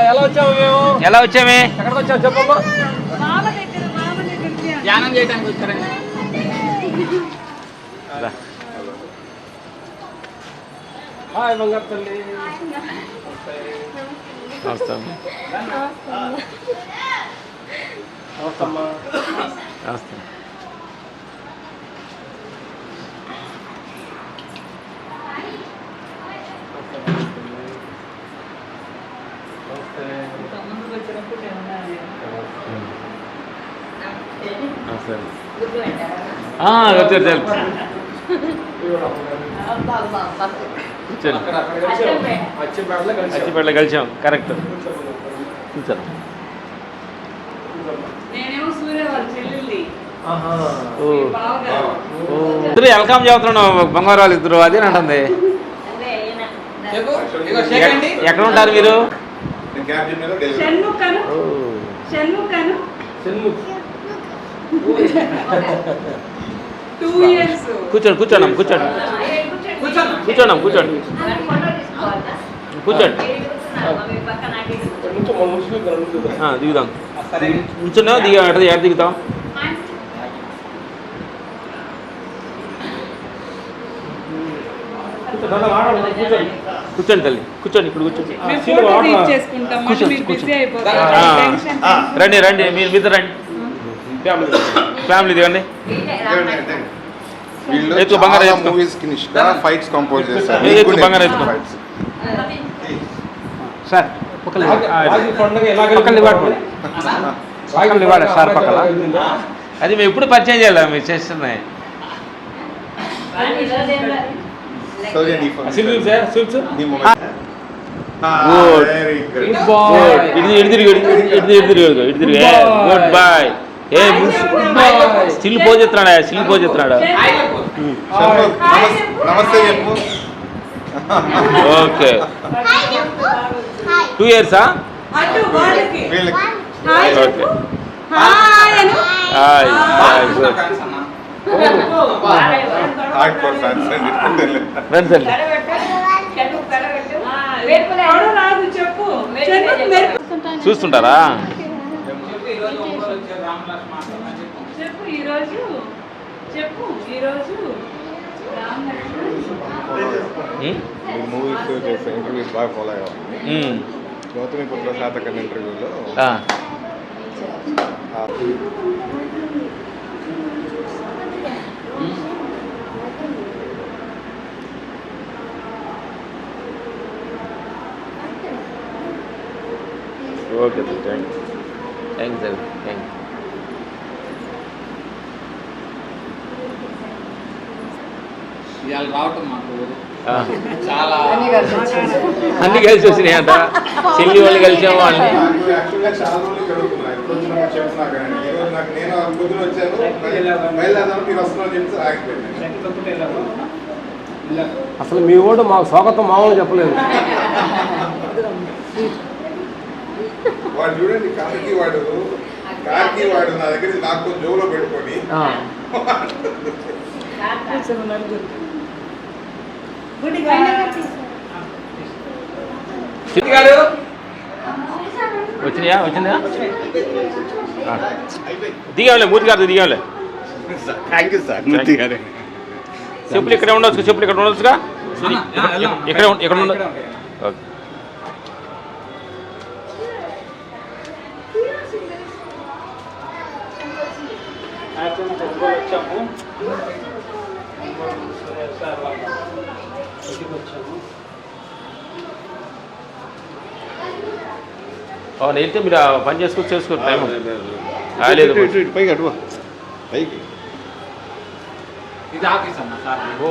ఎలా వచ్చామే ఎక్కడికి వచ్చావు చెప్పమ్మా. ధ్యానం చేయడానికి వచ్చారండి. హాయ్ బంగారు తల్లి. నమస్తే నమస్తమ్మా. నమస్తే. అచ్చిపేటలో కలిసాం. కరెక్ట్. కూర్చోను. ఇద్దరు వెల్కమ్ చెబుతున్నావు బంగారు వాళ్ళు ఇద్దరు అది అంటుంది. ఎక్కడ ఉంటారు మీరు? కూర్చోండి కూర్చోండి కూర్చోండి కూర్చోండి కూర్చోండి కూర్చోండి. దిగుదాం. కూర్చున్నావు ఎక్కడ దిగుతాం? కూర్చోండి తల్లి కూర్చోండి. ఇప్పుడు కూర్చోండి. రండి రండి మీరు మీద రండి. ఫ్యామిలీ దిగండి. సార్ సార్ పక్కన అది మేము ఎప్పుడు పరిచయం చేయాలి మీరు చేస్తున్నాయి. Good boy. ఏ స్టిల్ పోజ్ చెప్తున్నాడా? స్టిల్ పోజ్ చెప్తున్నాడా? ఓకే. 2 years చూస్తుంటారా? మూవీస్ చేసే ఇంటర్వ్యూస్ బాగా ఫాలో అయ్యాలి. గౌతమిపుత్ర శాతకర్ణి ఇంటర్వ్యూలో ఓకే థ్యాంక్స్ సార్. థ్యాంక్స్. ఇవాళ రావటం మాకు చాలా అన్ని కలిసి వచ్చినాయి అంట. చెల్లి వాళ్ళు కలిసాము వాళ్ళని. అసలు మీ వాడు మాకు స్వాగతం మామూలు చెప్పలేదు. వాడు చూడండి కార్కి వాడు నా దగ్గర నాకు కొంచెం జోలో పెట్టుకొని వచ్చినాయా? వచ్చిందా? దిగాలే మూర్తి గారు దిగాలే. Thank you sir. మూర్తి గారే. చెప్పులు ఇక్కడ ఉండొచ్చు. చెప్పులు ఇక్కడ ఉండొచ్చుగా. ఇక్కడ ఉండదు. ఓకే. అవును వెళ్తే మీరు పని చేసుకోరు టైం లేదు. పైకి అటు పైకి. ఇది ఆఫీస్ అమ్మా సార్. ఓ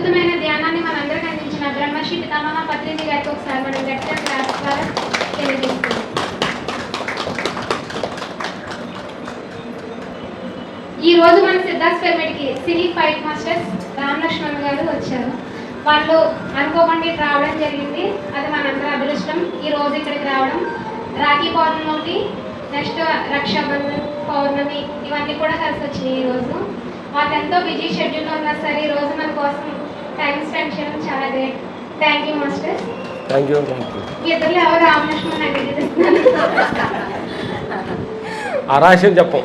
అద్భుతమైన ధ్యానాన్ని మనందరికీ అందించిన బ్రహ్మశ్రీ పితామహ పత్రిజీ గారికి ఒకసారి మనం గట్టిగా క్లాస్ ద్వారా తెలియజేస్తున్నాం. ఈ రోజు మన సిద్ధార్థ్ పిరమిడ్కి సినీ ఫైట్ మాస్టర్స్ రామ్ లక్ష్మణ్ గారు వచ్చారు. వాళ్ళు అనుకోకుండా రావడం జరిగింది. అది మనందరి అదృష్టం. ఈ రోజు ఇక్కడికి రావడం, రాఖీ పౌర్ణమి, నెక్స్ట్ రక్షాబంధన్ పౌర్ణమి ఇవన్నీ కూడా కలిసి వచ్చినాయి. ఈరోజు వాళ్ళు ఎంతో బిజీ షెడ్యూల్లో ఉన్నా సరే ఈరోజు మన కోసం టైం స్పెండ్ చేయడం చాలా great. Thank you masters. Thank you. మీ ఇద్దరు ఎవరు రామలక్ష్మణ్ అడిగిస్తున్నారు? ఆ రహస్యం చెప్పం.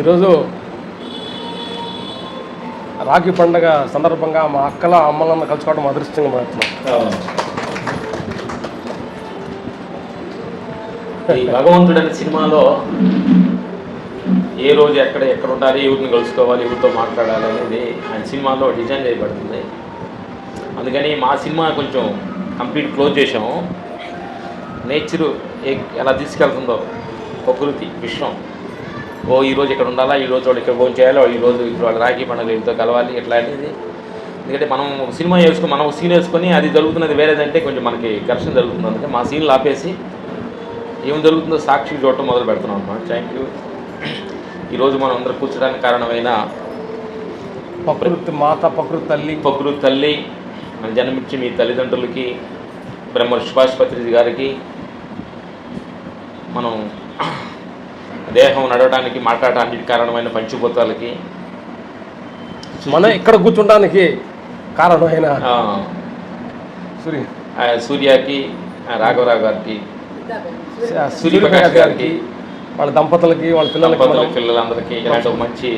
ఈరోజు రాఖీ పండుగ సందర్భంగా మా అక్కల అమ్మలన్న కలుసుకోవడం అదృష్టంగా మాట్లాడుతున్నాం. ఈ భగవంతుడు అనే సినిమాలో ఏ రోజు ఎక్కడ ఉండాలి, ఎవరిని కలుసుకోవాలి, ఎవరితో మాట్లాడాలి అనేది ఆయన సినిమాలో డిజైన్ చేయబడుతుంది. అందుకని మా సినిమా కొంచెం కంప్లీట్ క్లోజ్ చేసాము. నేచరు ఎలా తీసుకెళ్తుందో ప్రకృతి విశ్వం, ఈరోజు ఇక్కడ ఉండాలా, ఈరోజు వాళ్ళు ఇక్కడ భోజనం చేయాలి, ఈరోజు ఇప్పుడు వాళ్ళు రాఖీ పండుగ వీళ్ళతో కలవాలి ఇట్లా అనేది. ఎందుకంటే మనం ఒక సినిమా వేసుకొని మనం ఒక సీన్ వేసుకొని అది జరుగుతున్నది వేరేదంటే కొంచెం మనకి ఘర్షణ జరుగుతుంది. అందుకే మా సీన్లు ఆపేసి ఏం జరుగుతుందో సాక్షి చూడటం మొదలు పెడుతున్నాం అన్నమాట. Thank you. ఈరోజు మనం అందరూ కూర్చోడానికి కారణమైన ప్రకృతి మాత, ప్రకృతి తల్లి మన జన్మించి మీ తల్లిదండ్రులకి, బ్రహ్మర్షి సుభాష్ పత్రిజీ గారికి, మనం దేహం నడవడానికి మాట్లాడటానికి కారణమైన పంచభూతాలకి, మనం ఇక్కడ కూర్చోడానికి కారణమైన సూర్యకి, రాఘవరావు గారికి, సూర్యప్రకాష్ గారికి, వాళ్ళ దంపతులకి, వాళ్ళ పిల్లలందరికీ ఇలాంటి ఒక మంచి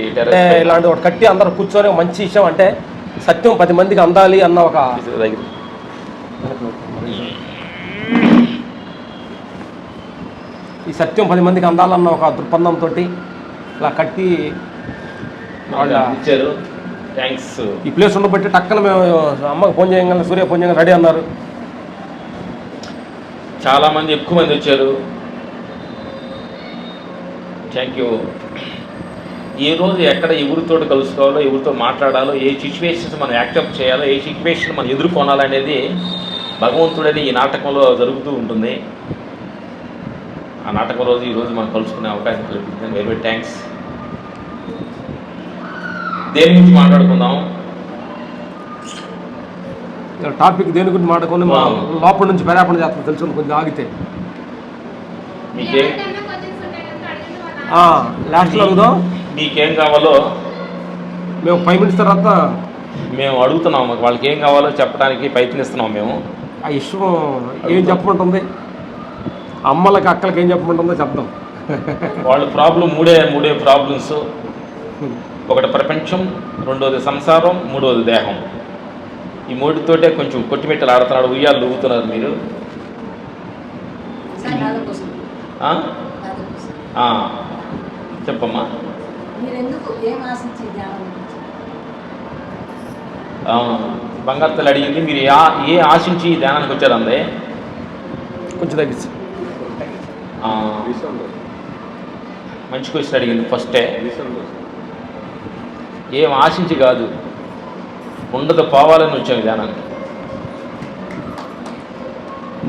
ఇలాంటి ఒకటి కట్టి అందరూ కూర్చొని మంచి విషయం అంటే సత్యం 10 మందికి అందాలి అన్న ఒక ఈ సత్యం 10 మందికి అందాలన్న ఒక దృక్పథంతో ఇలా కట్టి ఇచ్చారు. థ్యాంక్స్. ఈ ప్లేస్ ఉండబట్టి టక్కన మేము అమ్మకి ఫోన్ చేయగలం, సూర్య ఫోన్ చేయగలం రెడీ అన్నారు. చాలామంది ఎక్కువ మంది వచ్చారు. Thank you. ఏ రోజు ఎక్కడ ఎవరితో కలుసుకోవాలో, ఎవరితో మాట్లాడాలో, ఏ సిచ్యువేషన్స్ మనం యాక్సెప్ట్ చేయాలో, ఏ సిచ్యువేషన్ మనం ఎదుర్కొనాలనేది భగవంతుడని ఈ నాటకంలో జరుగుతూ ఉంటుంది. ఆ నాటకం రోజు ఈరోజు మనం కలుసుకునే అవకాశం కల్పించింది. Very very thanks. దేని గురించి మాట్లాడుకుందాం? టాపిక్ దేని గురించి మాట్లాడుకుని లోపల నుంచి పర్యాపణ చేస్తాం తెలుసు. కొంచెం ఆగితే మీకేం లాస్ట్లో అడుగుదాం. మీకేం కావాలో మేము 5 minutes తర్వాత మేము అడుగుతున్నాం. మాకు వాళ్ళకి ఏం కావాలో చెప్పడానికి ప్రయత్నిస్తున్నాం. మేము ఆ ఇష్టం ఏం చెప్పమంటుంది, అమ్మలకి అక్కలకి ఏం చెప్పమంటుందో చెప్తాం. వాళ్ళ ప్రాబ్లం మూడే ప్రాబ్లమ్స్. ఒకటి ప్రపంచం, రెండోది సంసారం, మూడోది దేహం. ఈ మూడితోటే కొంచెం కొట్టిమెట్టలు ఆడుతున్నాడు, ఉయ్యాలు ఊగుతున్నారు మీరు. చెప్పమ్మా. బంగారు తల్లి అడిగింది మీరు ఏ ఆశించి ధ్యానానికి వచ్చారు అందే. కొంచెం తగ్గించి మంచి క్వశ్చన్ అడిగింది. ఫస్టే ఏం ఆశించి కాదు, ఉండదు పోవాలని వచ్చాము ధ్యానానికి.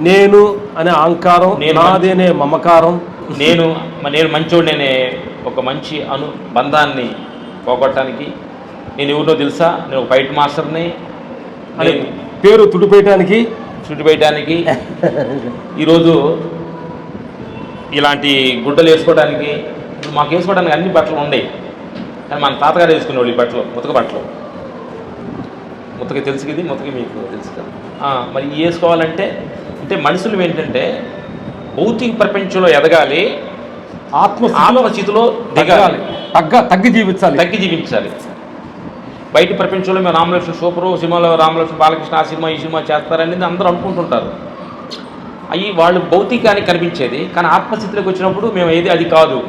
నేను అనే అహంకారం, నాదేనే మమకారం, నేను మంచోడనే ఒక మంచి బంధాన్ని పోగొట్టడానికి. నేను ఎవరినో తెలుసా, నేను ఒక ఫైట్ మాస్టర్ని అని పేరు చుట్టుపేయటానికి ఈరోజు ఇలాంటి గుడ్డలు వేసుకోవడానికి, మాకు వేసుకోవడానికి అన్ని బట్టలు ఉండేవి. కానీ మన తాతగారు వేసుకునేవాళ్ళు ఈ బట్టలు, ముతక బట్టలు. ముతక తెలుసు ఇది, ముతక మీకు తెలుసు కదా. మరి వేసుకోవాలంటే అంటే మనుషులు ఏంటంటే భౌతిక ప్రపంచంలో ఎదగాలి, ఆత్మస్థితిలో దిగాలి, తగ్గి జీవించాలి. బయట ప్రపంచంలో మేము రామలక్ష్మణ సూపరు సినిమాలో రామలక్ష్మణ బాలకృష్ణ ఆ సినిమా ఈ సినిమా చేస్తారనేది అందరూ అనుకుంటుంటారు. అవి వాళ్ళు భౌతికానికి కనిపించేది. కానీ ఆత్మస్థితిలోకి వచ్చినప్పుడు మేము అది కాదు.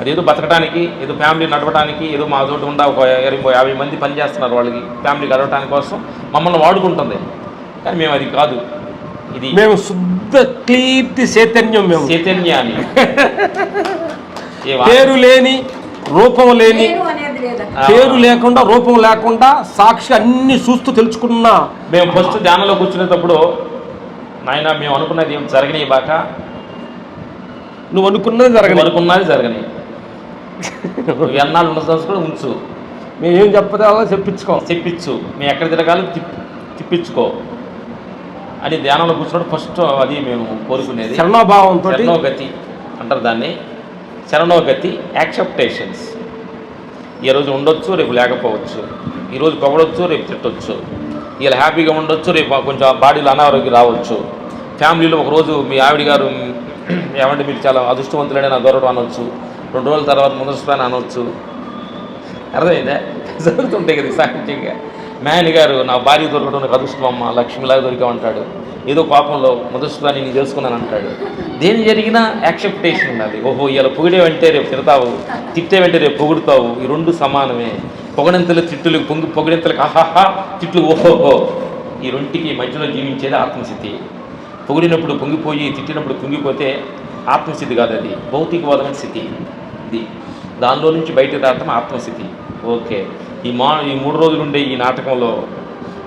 అదేదో బతకడానికి, ఏదో ఫ్యామిలీ నడవడానికి, ఏదో మా తోటి ఉండా ఒక 50 మంది పనిచేస్తున్నారు, వాళ్ళకి ఫ్యామిలీ గడవడానికి కోసం మమ్మల్ని వాడుకుంటుంది. కానీ మేము అది కాదు. ఇది మేము శుద్ధ కీర్తి చైతన్యం మేము. చైతన్యాన్ని పేరు లేని రూపం లేని, పేరు లేకుండా రూపం లేకుండా సాక్షి అన్ని చూస్తూ తెలుసుకున్నా. మేము ఫస్ట్ ధ్యానంలో కూర్చునేటప్పుడు నాయన మేము అనుకున్నది ఏం జరగని బాక, నువ్వు అనుకున్నది జరగని, అనుకున్నది జరగని, నువ్వు ఎన్నాళ్ళు ఉన్న కూడా ఉంచు, మేము ఏం చెప్పదే అలా చెప్పించు, మేము ఎక్కడ తిరగాలి తిప్పించుకో అని ధ్యానంలో కూర్చున్నప్పుడు ఫస్ట్ అది మేము కోరుకునేది. శరణోభావంతో, శరణోగతి అంటారు దాన్ని, శరణోగతి యాక్సెప్టేషన్స్. ఈరోజు ఉండొచ్చు, రేపు లేకపోవచ్చు, ఈరోజు పొగడొచ్చు, రేపు తిట్టొచ్చు, ఇలా హ్యాపీగా ఉండొచ్చు, రేపు కొంచెం బాడీలో అనారోగ్యం రావచ్చు. ఫ్యామిలీలో ఒకరోజు మీ ఆవిడ గారు ఏమంటే మీరు చాలా అదృష్టవంతులైన నా దొరకడం అనొచ్చు, 2 రోజుల తర్వాత ముందస్తుని అనొచ్చు. అర్థమైందా? జరుగుతుంటాయి కదా సాహిత్యంగా. మేనని గారు నా భార్య దొరకడం నాకు అదృష్టం అమ్మ, లక్ష్మిలాగా దొరికామంటాడు. ఏదో పాపంలో మొదటిదాన్ని నేను చేసుకున్నాను అంటాడు. దేని జరిగినా యాక్సెప్టేషన్ ఉండాలి. ఓహో ఇలా పొగిడేవంటే రేపు తిడతావు, తిట్టేవంటే రేపు పొగుడుతావు, ఈ 2 సమానమే. పొగడింతలు తిట్టులు పొగిడింతలకు ఆహాహా, తిట్లు ఓహోహో. ఈ 2కి మధ్యలో జీవించేది ఆత్మస్థితి. పొగిడినప్పుడు పొంగిపోయి తిట్టినప్పుడు పొంగిపోతే ఆత్మస్థితి కాదు, అది భౌతికవాదమైన స్థితి. ఇది దానిలో నుంచి బయటకు రావడం ఆత్మస్థితి. ఓకే, ఈ 3 రోజులు ఉండే ఈ నాటకంలో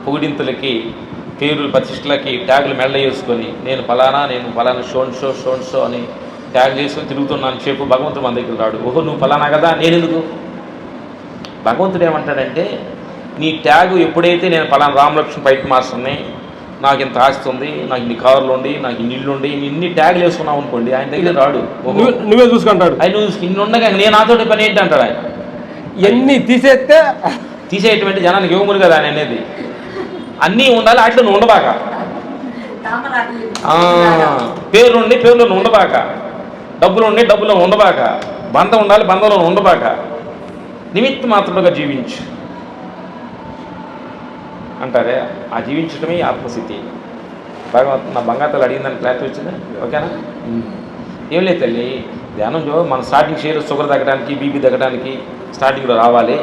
పొగిడింతలకి, పేరు ప్రతిష్టలకి ట్యాగులు మెళ్ళ వేసుకొని నేను ఫలానా షో అని ట్యాగ్ చేసుకొని తిరుగుతున్నాను చెప్పు. భగవంతుడు మన దగ్గర రాడు. ఓహో నువ్వు ఫలానా కదా, నేను ఎందుకు? భగవంతుడు ఏమంటాడంటే, నీ ట్యాగు ఎప్పుడైతే నేను ఫలానా రామలక్ష్మణ్ ఫైట్ మాస్టర్ని, నాకు ఇంత ఆస్తి ఉంది, నాకు ఇన్ని కార్లు ఉండి, నాకు ఇన్ని ఇల్లు ఉండి, ఇన్ని ట్యాగులు వేసుకున్నావు అనుకోండి, ఆయన దగ్గర రాడు. నువ్వే చూసుకుంటాడు. ఆయన నువ్వు ఇన్ని ఉండగా నేను నాతోటి పని ఏంటి అంటాడు. ఆయన ఎన్ని తీసేటువంటి జనానికి ఇవ్వమురు కదా ఆయన అనేది. అన్నీ ఉండాలి, అట్లా నువ్వు ఉండబాక. పేర్లో ఉండబాక, డబ్బులో ఉండబాక, బంధం ఉండాలి, బంధంలో ఉండబాక, నిమిత్త మాత్రముగా జీవించు అంటారే. ఆ జీవించడమే ఆత్మస్థితి. భగవంతు నా బంగాతలు అడిగిందని క్లారిటీ వచ్చిందా? ఓకేనా? ఏం లేదు తల్లి, ధ్యానం మన స్టార్టింగ్ షుగర్ తగ్గడానికి, బీపీ తగ్గడానికి స్టార్టింగ్లో రావాలి.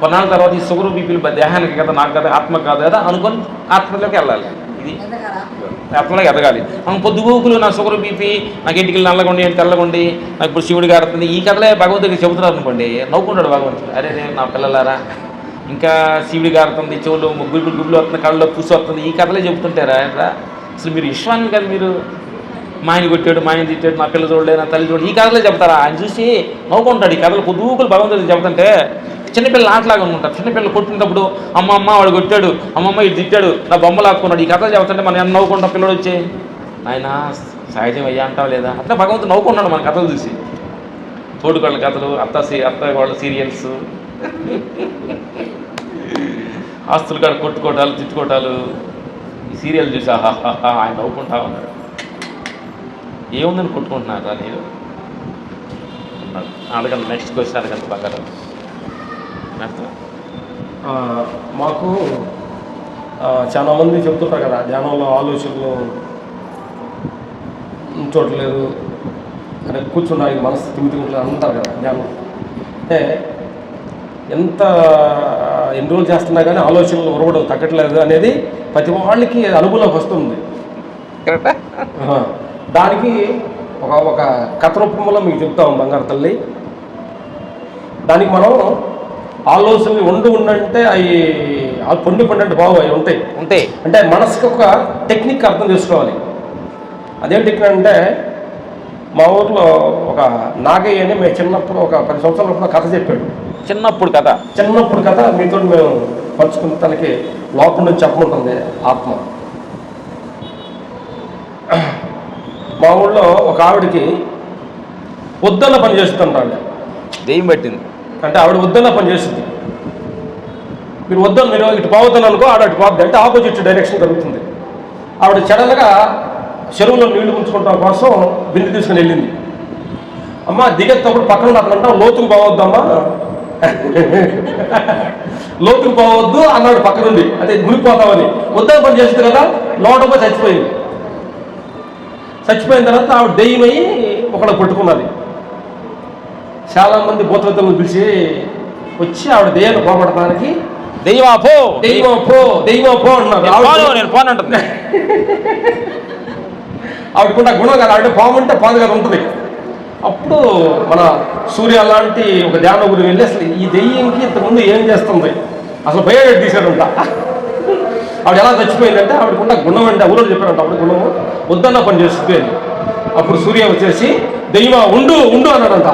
కొన్నాళ్ళ తర్వాత ఈ షుగర్ బీపీలు దేహానికి కదా, నాకు కదా, ఆత్మకు కాదు కదా అనుకొని ఆత్మలోకి వెళ్ళాలి. ఇది ఆత్మలోకి ఎదగాలి. మనం పొద్దుగూకులు నా షుగర్ బీపీ, నాకు ఇంటికి నల్లగొండి, తెల్లగొండి, నాకు ఇప్పుడు శివుడిగా ఆడుతుంది, ఈ కథలే భగవంతుడికి చెబుతున్నారు అనుకోండి, నవ్వుకుంటాడు భగవంతుడు. అరే నా పిల్లలారా, ఇంకా శివుడి గారుతుంది, చెవులు గుడ్లు వస్తుంది, కళ్ళలో పూసి వస్తుంది, ఈ కథలే చెబుతుంటారా? అసలు మీరు విశ్వాన్ని కదా, మీరు మా ఆయన కొట్టాడు, మా ఆయన తిట్టాడు, నా పిల్ల చూడలేదు, నా తల్లి చూడలేదు, ఈ కథలే చెప్తారా? ఆయన చూసి నవ్వుకుంటాడు. ఈ కథలు పొద్దుగులు భగవంతుడికి చెబుతుంటే చిన్నపిల్లలు ఆటలాగా ఉంటారు. చిన్నపిల్లలు కొట్టినప్పుడు అమ్మ వాడు కొట్టాడు, అమ్మమ్మ ఇటు తిట్టాడు, నా బొమ్మలు ఆడుకున్నాడు, ఈ కథలు చెబుతుంటే మనం ఎంత నవ్వుకుంటాం. పిల్లడు వచ్చి ఆయన సహజం అయ్యా అంటావు లేదా? అట్లా భగవంతుడు నవ్వుకున్నాడు మన కథలు చూసి. తోడుకోళ్ళ కథలు, అత్త వాళ్ళ సీరియల్స్, ఆస్తులు కాడ కొట్టుకోవటాలు, తిట్టుకోవటాలు, ఈ సీరియల్ చూసి ఆహాహా ఆయన నవ్వుకుంటా ఉన్నాడు. ఏముందని కొట్టుకుంటున్నారా నేను అన్నాడు. అడగండి, నెక్స్ట్ క్వశ్చన్ అడగండి. బంగారం మాకు చాలామంది చెబుతుంటారు కదా, ధ్యానంలో ఆలోచనలు ఉంచోట్లేదు, అంటే కూర్చున్నాయి మనసు తిమ్మితిమిట్లేదు అంటారు కదా. ధ్యానం అంటే ఎన్ని రోజులు చేస్తున్నా కానీ ఆలోచనలు ఉరవడం తగ్గట్లేదు అనేది ప్రతి వాళ్ళకి అనుభవంలోకి వస్తుంది. దానికి ఒక కథ రూపంలో మీకు చెప్తాం బంగారు తల్లి. దానికి మనం ఆలోచనలు ఉండంటే అవి పండు అంటే బాగు అవి ఉంటాయి. అంటే మనసుకి ఒక టెక్నిక్ అర్థం చేసుకోవాలి. అదేం టెక్నిక్ అంటే, మా ఊర్లో ఒక నాగయ్య అని మేము చిన్నప్పుడు ఒక 10 సంవత్సరాల కథ చెప్పాడు. చిన్నప్పుడు కథ మీతో మేము పంచుకున్న, తనకి లోపల నుంచి చెప్పమంటుంది ఆత్మ. మా ఊళ్ళో ఒక ఆవిడకి వద్దన్న పని చేస్తుంటాడు, దెయ్యం పట్టింది. అంటే ఆవిడ వద్దన్న పని చేస్తుంది. మీరు ఇటు పోవద్దని అనుకో, ఆవిడ అటు పోద్ది అంటే ఆపోజిట్ డైరెక్షన్ జరుగుతుంది. ఆవిడ చెడలుగా చెరువులో నీళ్లు ఉంచుకోవడం కోసం బిందె తీసుకుని వెళ్ళింది. అమ్మ దిగేటప్పుడు పక్కన అతనంటా లోతుకు పోవద్దమ్మా, లోతుకు పోవద్దు అన్నాడు పక్క నుండి. అదే మునిగిపోతామని వద్దన్న పని చేస్తుంది కదా, లోటపై చచ్చిపోయింది. చచ్చిపోయిన తర్వాత ఆవిడ దెయ్యమై ఒకళ్ళకి పట్టుకున్నది. చాలామంది భూతవేత్తలను పిలిచి వచ్చి ఆవిడ దెయ్యాన్ని పోగొట్టడానికి దెయ్యమా పో అన్నారు. ఆవిడకుండా గుణం కదా, అంటే పాము అంటే పాము కదా ఉంటుంది. అప్పుడు మన సూర్య లాంటి ఒక ధ్యాన గురి వెళ్ళి అసలు ఈ దెయ్యంకి ఇంతకుముందు ఏం చేస్తుంది, అసలు బయోడేట్ తీశారంట. ఆవిడ ఎలా చచ్చిపోయిందంటే ఆవిడకుండా గుణం అంటే ఊళ్ళో చెప్పారంట, ఆవిడ గుణము వద్దన్న పని చేస్తుంది అని. అప్పుడు సూర్య వచ్చేసి దెయ్యమా ఉండు ఉండు అన్నాడంట.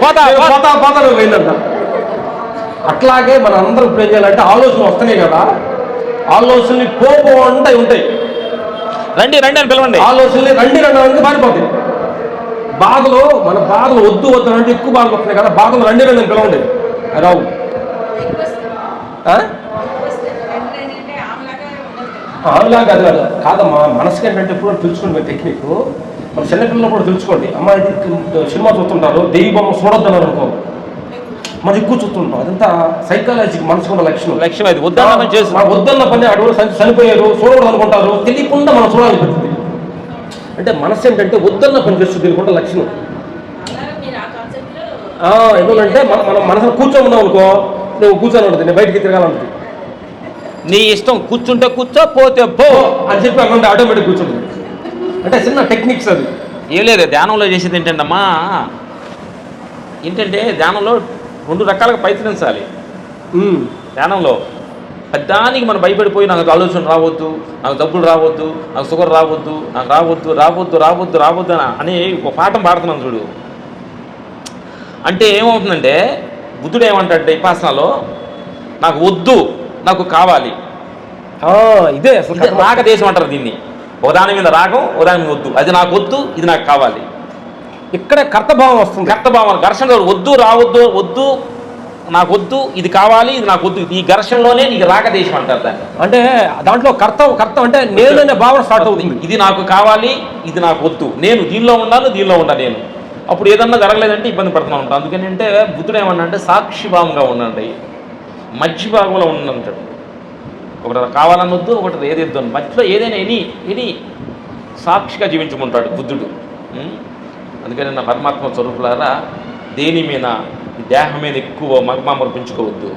పోతా పోతా పోతా పోయిందంట. అట్లాగే మన అందరం ఇప్పుడు ఏం చేయాలంటే ఆలోచనలు వస్తున్నాయి కదా, ఆలోచనలు పోపో అంటే ఉంటాయి, రండి రండి అని పిలవండి. ఆలోచనలు రండి రండి అంటే మారిపోతాయి. బాధలు మన బాధలు వద్దు వద్దు అంటే ఎక్కువ బాధలు వస్తున్నాయి కదా, బాధలు రండి రండి అని పిలవండి రావు. ఆమెలాగా అది కాదమ్మా, మనసుకి ఏంటంటే ఎప్పుడు తెలుసుకోండి మీరు టెక్నిక్. మన చిన్నపిల్లలు కూడా తెలుసుకోండి. అమ్మ ఇది సినిమా చూస్తుంటారు, దెయ్య బొమ్మ చూడొద్దన్నారు అనుకో, మనం ఎక్కువ చూస్తుంటాం. అదంతా సైకాలజీకి మనసుకున్న లక్ష్యం అది వద్దన్న చేసి వద్దన్న పని అడుగు చనిపోయారు చూడకూడదు అనుకుంటారు, తెలియకుండా మనం చూడాలనిపిస్తుంది. అంటే మనసు ఏంటంటే వద్దన్న పని చేస్తుంది తెలియకుండా లక్షణం. ఎందుకంటే మనం మనసులో కూర్చోమన్నాం అనుకో, నువ్వు కూర్చొని ఉంటుంది, నేను బయటికి తిరగాలంటుంది. నీ ఇష్టం, కూర్చుంటే కూర్చో, పోతే పో అని చెప్పి అక్కడ ఆటోమేటిక్ కూర్చుంటుంది. అంటే చిన్న టెక్నిక్స్ అది. ఏం లేదు, ధ్యానంలో చేసేది ఏంటంటమ్మా, ఏంటంటే ధ్యానంలో 2 రకాలుగా ప్రయత్నించాలి. ధ్యానంలో దానికి మనం భయపడిపోయి నాకు ఆలోచన రావద్దు, నాకు డబ్బులు రావద్దు, నాకు షుగర్ రావద్దు, నాకు రావద్దు రావద్దు రావద్దు రావద్దు అని ఒక పాఠం పాడుతున్నాను చూడు. అంటే ఏమవుతుందంటే బుద్ధుడు ఏమంటాడంటే విపాసనలో, నాకు వద్దు నాకు కావాలి. ఇదే అసలు రాగదేశం అంటారు దీన్ని. ఒకదాని మీద రాగం, ఒకదాని మీద వద్దు. అది నాకు వద్దు, ఇది నాకు కావాలి. ఇక్కడే కర్తభావం వస్తుంది. కర్తభావం ఘర్షణ వద్దు రావద్దు, వద్దు నాకు వద్దు, ఇది కావాలి, ఇది నాకు వద్దు. ఈ ఘర్షణలోనే నీకు రాగదేశం అంటారు దాన్ని. అంటే దాంట్లో కర్త అంటే నేననే భావన స్టార్ట్ అవుతుంది. ఇది నాకు కావాలి, ఇది నాకు వద్దు, నేను దీనిలో ఉండాలి, దీనిలో ఉండా నేను. అప్పుడు ఏదన్నా జరగలేదంటే ఇబ్బంది పడుతూ ఉంటాను. అందుకని అంటే బుద్ధుడు ఏమన్నా అంటే సాక్షిభావంగా ఉండండి, మధ్య భాగంలో ఉండంటాడు. ఒకటి కావాలనొద్దు, ఒకటి ఏదేద్దు అని, మధ్యలో ఏదైనా ఎనీ సాక్షిగా జీవించుకుంటాడు బుద్ధుడు. అందుకని నా పరమాత్మ స్వరూపులారా, దేని మీద ఈ దేహం మీద ఎక్కువ మమకారం పెంచుకోవద్దు.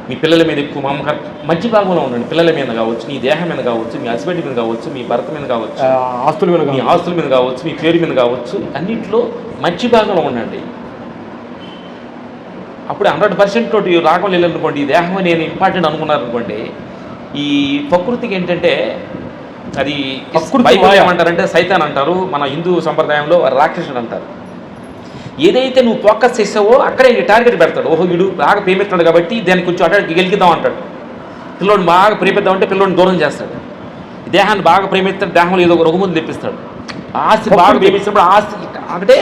మీ పిల్లల మీద ఎక్కువ మమకారం, మధ్య భాగంలో ఉండండి. పిల్లల మీద కావచ్చు, మీ దేహం మీద కావచ్చు, మీ హస్బెండ్ మీద కావచ్చు, మీ భర్త మీద కావచ్చు, ఆస్తుల మీద, మీ ఆస్తుల మీద కావచ్చు, మీ పేరు మీద కావచ్చు, అన్నింటిలో మధ్య భాగంలో ఉండండి. అప్పుడు 100% తోటి రాగం లేదనుకోండి, ఈ దేహం నేను ఇంపార్టెంట్ అనుకున్నారనుకోండి, ఈ ప్రకృతికి ఏంటంటే అది బైబిల్ ఏమంటారంటే సైతాన్ అంటారు, మన హిందూ సంప్రదాయంలో రాక్షసుడు అంటారు. ఏదైతే నువ్వు ఫోకస్ చేసావో అక్కడే నీ టార్గెట్ పెడతాడు. ఓహో వీడు బాగా ప్రేమిస్తున్నాడు కాబట్టి దాన్ని కొంచెం అటు గెలికిద్దాం అంటాడు. పిల్లోడిని బాగా ప్రేమిద్దామంటే పిల్లోడిని దూరం చేస్తాడు. దేహాన్ని బాగా ప్రేమిస్తాడు, దేహంలో ఏదో ఒక రుగుముందు తెప్పిస్తాడు. ఆస్తి బాగా ప్రేమిస్తున్నప్పుడు ఆస్తి అంటే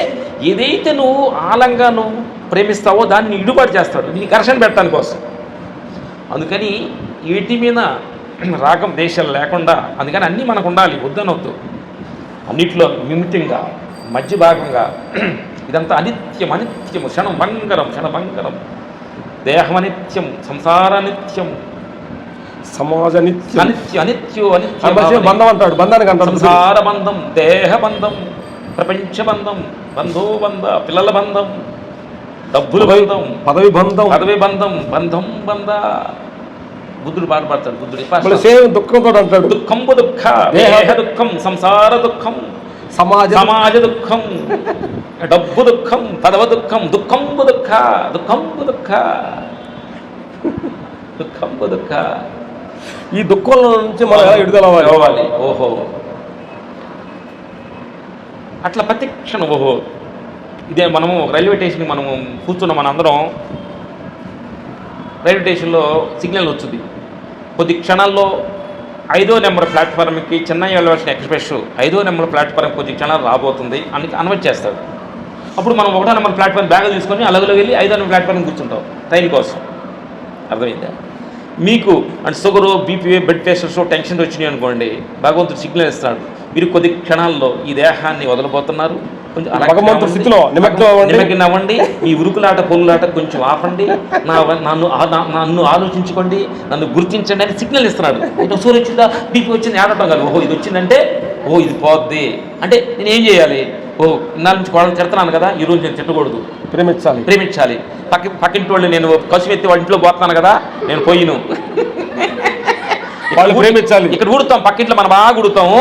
ఏదైతే నువ్వు ఆలంగా నువ్వు ప్రేమిస్తావో దాన్ని ఇడుబాటు చేస్తాడు, నీ ఘర్షణ పెట్టడానికి కోసం. అందుకని వీటి మీద రాగం దేశాలు లేకుండా, అందుకని అన్నీ మనకు ఉండాలి, వద్దనొద్దు. అన్నిట్లో మిమితంగా మధ్య భాగంగా ఇదంతా అనిత్యం, అనిత్యము, క్షణభంగరం, దేహం అనిత్యం, సంసార నిత్యం, సమాజ నిత్యం, అనిత్యం బంధం అంటాడు. బంధానికి అంటాడు సంసార బంధం, దేహ బంధం, ప్రపంచ బంధం, బంధ, పిల్లల బంధం, డబ్బుల బంధం, పదవి బంధం, బంధ. బుద్ధుడు బాధపడతాడు. బుద్ధుడు దుఃఖంతో అంటాడు, దుఃఖంబు దుఃఖ, దేహ దుఃఖం, సంసార దుఃఖం, సమాజ దుఃఖం, డబ్బు దుఃఖం, పదవ దుఃఖం, దుఃఖంబు దుఃఖ. ఈ దుఃఖంలో నుంచి మనం ఎలా విడుదల అవ్వాలి? ఓహో అట్లా ప్రతి క్షణం. ఓహో ఇదే మనము రైల్వే స్టేషన్కి మనము కూర్చున్నాం, మన అందరం రైల్వే స్టేషన్లో సిగ్నల్ వచ్చింది. కొద్ది క్షణాల్లో 5వ నెంబర్ ప్లాట్ఫామ్కి చెన్నై వెళ్ళవలసిన ఎక్స్ప్రెస్ 5వ నెంబర్ ప్లాట్ఫామ్ కొద్ది క్షణాలు రాబోతుంది అని అనౌన్స్ చేస్తాడు. అప్పుడు మనం 1వ నెంబర్ ప్లాట్ఫామ్ బ్యాగ్ తీసుకొని అలాగలో వెళ్ళి 5వ నెంబర్ ప్లాట్ఫామ్ కూర్చుంటాం ట్రైన్ కోసం. అర్థమైందా? మీకు అంటే sugar, BP, blood pressures, tension వచ్చినాయి అనుకోండి, భగవంతుడు సిగ్నల్ ఇస్తాడు, మీరు కొద్ది క్షణాల్లో ఈ దేహాన్ని వదలబోతున్నారు, కొంచెం భగవంతుడి స్థితిలో నిమగ్నం అవ్వండి, మీ ఉరుకులాట పొల్లులాట కొంచెం ఆపండి, నన్ను ఆలోచించుకోండి, నన్ను గుర్తించండి అని సిగ్నల్ ఇస్తున్నాడు. ఇటు సూర్యుడు వచ్చిందా, బీపీ వచ్చింది, ఆడటం కాదు. ఓహో ఇది వచ్చిందంటే ఓ ఇది పోద్ది అంటే నేను ఏం చేయాలి? ఓ ఇన్నాళ్ళ నుంచి వాళ్ళని తిడుతున్నాను కదా, ఈరోజు నేను తిట్టకూడదు, ప్రేమించాలి. పక్కింటి వాళ్ళు నేను కసు ఎత్తి వాళ్ళ ఇంట్లో పోతున్నాను కదా, నేను పోయిను. వాళ్ళు ప్రేమించాలి. ఇక్కడ ఉడుతాం, పక్కింట్లో మనం బాగా ఉడుతాము,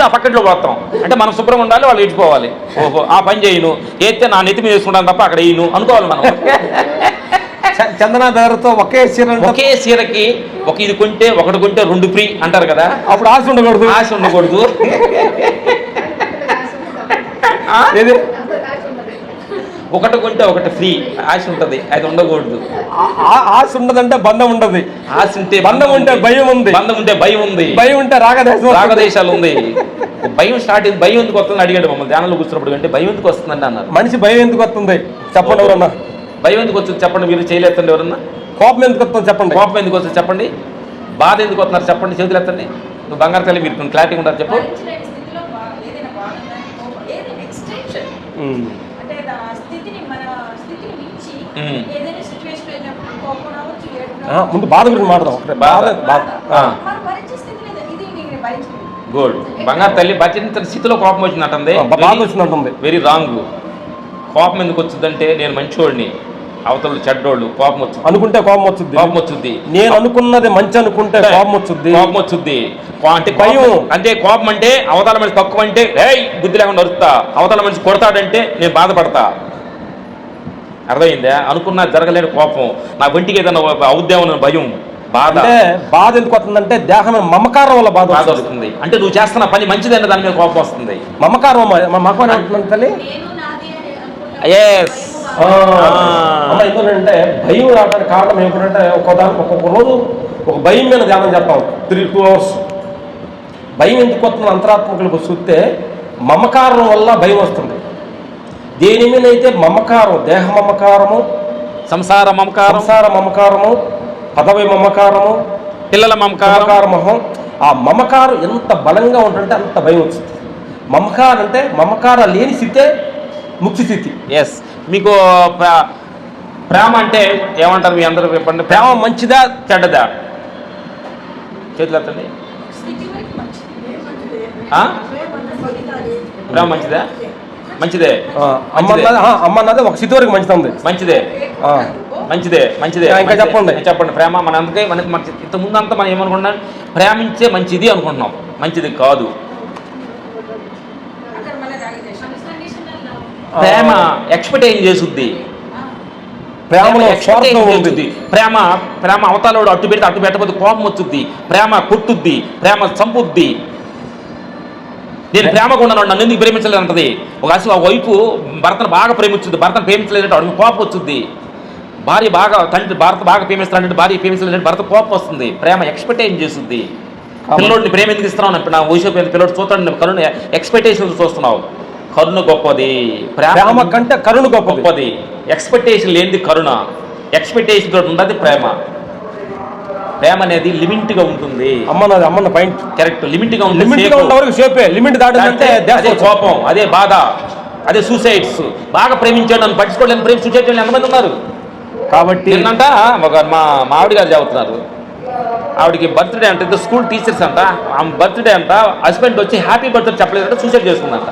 ఆ పక్కింట్లో పోతాం అంటే మనం శుభ్రంగా ఉండాలి, వాళ్ళు ఇచ్చిపోవాలి. ఓహో ఆ పని చేయను, ఏతే నా నెత్తి మీద వేసుకుంటాను తప్ప అక్కడ వేయను అనుకోవాలి మనం. చందనా ధరతో ఒకే చీరకి ఇది కొంటే ఒకటి కొంటే 2 ఫ్రీ అంటారు కదా, అప్పుడు ఆశ ఉండకూడదు. ఆశ ఉండకూడదు. ఏది ఒకటి కొంటే ఒకటి ఫ్రీ ఆశ ఉంటుంది, అది ఉండకూడదు. ఆశ ఉండదంటే బంధం ఉండదు. ఆశ ఉంటే బంధం ఉంటే భయం ఉంది. బంధం ఉంటే భయం ఉంది. భయం ఉంటే రాగదేశాలు ఉంది. భయం స్టార్ట్ అయింది. భయం ఎందుకు వస్తుంది అడిగాడు మమ్మల్ని ధ్యానంలో కూర్చున్నప్పుడు. అంటే భయం ఎందుకు వస్తుందండి అన్నారు. మనిషి భయం ఎందుకు వస్తుంది చెప్పండి ఎవరన్నా. భయం ఎందుకు వచ్చింది చెప్పండి, మీరు చేయలేదండి ఎవరన్నా. కోపం ఎందుకు వస్తుంది చెప్పండి. కోపం ఎందుకు వస్తుంది చెప్పండి. బాధ ఎందుకు వస్తున్నారు చెప్పండి, చేతులు ఎత్తండి. నువ్వు బంగారు తల్లి మీరు క్లారిటీ ఉంటారు చెప్పు. ముందు బాధ గురించి మాట్లాడదాం. గుడ్. బంగారు తల్లి భరించిన స్థితిలో కోపం వచ్చిందంటుంది, బాధ వచ్చిందంటుంది. Very wrong. కోపం ఎందుకు వచ్చిందంటే నేను మంచివాడిని, అవతల చెడ్డోళ్ళు, కోపం వచ్చింది అనుకుంటే కోపం వచ్చింది. నేను అనుకున్నది మంచి అనుకుంటే కోపం వచ్చింది. అంటే భయం అంటే కోపం అంటే అవతల మనిషి తక్కువ అంటే బుద్ధి లేకుండా అరుస్తా, అవతల మనిషి కొడతాడంటే నేను బాధపడతా. అర్థమైందా? అనుకున్నా జరగలేని కోపం, నా ఒంటికి ఏదైనా అవుద్దేమన్న భయం, బాధ ఎందుకు వస్తుందంటే దేహం మమకారం వల్ల బాధ వస్తుంది. అంటే నువ్వు చేస్తున్న పని మంచిదైనా దాని మీద కోపం వస్తుంది. మమకారం తల్లి. ఎందుకంటే భయం రావడానికి కారణం ఏమిటంటే ఒక్కొక్క రోజు ఒక భయం మీద ధ్యానం చేస్తాం 3-2 hours. భయం ఎందుకు వస్తుంది అంతరాత్మకులకు చూస్తే మమకారం వల్ల భయం వస్తుంది. దేని మీద అయితే మమకారం, దేహ మమకారము, సంసార మమకారము, పదవి మమకారము, పిల్లల మమకారము, ఆ మమకారం ఎంత బలంగా ఉంటుంటే అంత భయం వచ్చింది. మమకారం అంటే మమకారం లేని స్థితే ముక్తి స్థితి. ఎస్. మీకు ప్రేమ అంటే ఏమంటారు మీ అందరూ చెప్పండి. ప్రేమ మంచిదా చెడ్డదా? చేతులు ఎత్తండి. ప్రేమ మంచిదా? మంచిదే. అమ్మ అన్నది ఒక స్థితి వరకు మంచిది. మంచిదే. ఇంకా చెప్పండి. ప్రేమ మన అందుకే మనకి ఇంత ముందంతా మనం ఏమనుకుంటున్నాం, ప్రేమించే మంచిది అనుకుంటున్నాం. మంచిది కాదు. ప్రేమ ఎక్స్పెక్టేషన్ చేసుద్ది. ప్రేమ అవతాలోడు అట్టు పెడితే అట్టు పెట్టకపోతే కోపం వచ్చుద్ది. ప్రేమ కొట్టుద్ది, ప్రేమ చంపుద్ది. నేను ప్రేమగా ఉన్నాను, నన్ను ఎందుకు ప్రేమించలేదు అంటది. ఒక వైపు భర్తను బాగా ప్రేమించుద్ది, భర్తను ప్రేమించలేదంటే అడుగు కోపం వచ్చుద్ది. భర్త బాగా ప్రేమిస్తాడంటే భార్య ప్రేమించలేదంటే భర్త కోపం వస్తుంది. ప్రేమ ఎక్స్పెక్టేషన్ చేస్తుంది. పిల్లోడిని ప్రేమ ఎందుకు ఇస్తున్నావు? నా వయసు పిల్లోడు చూస్తాడు, కరుణ ఎక్స్పెక్టేషన్ చూస్తున్నావు. కరుణ గొప్పది, ప్రేమ కంటే కరుణ గొప్పది. ఎక్స్పెక్టేషన్ లేనిది కరుణ, ఎక్స్పెక్టేషన్ తోటి ఉన్నది ప్రేమ. ప్రేమ అనేది లిమిట్ గా ఉంటుంది. అమ్మన్న పాయింట్ కరెక్ట్. లిమిట్ గా లిమిట్ దాటిందంటే అదే కోపం, అదే బాధ, అదే సూసైడ్స్. బాగా ప్రేమించాడు నన్ను పట్టించుకోలేని ప్రేమ సూసైడ్ చేయాలి ఎంతమంది ఉన్నారు. కాబట్టి ఏంటంట మా ఆవిడ గారు చెబుతున్నారు, ఆవిడకి బర్త్డే అంటే స్కూల్ టీచర్స్ అంట, ఆమె బర్త్డే అంట, హస్బెండ్ వచ్చి హ్యాపీ బర్త్డే చెప్పలేదంటే సూసైడ్ చేసుకుందంట.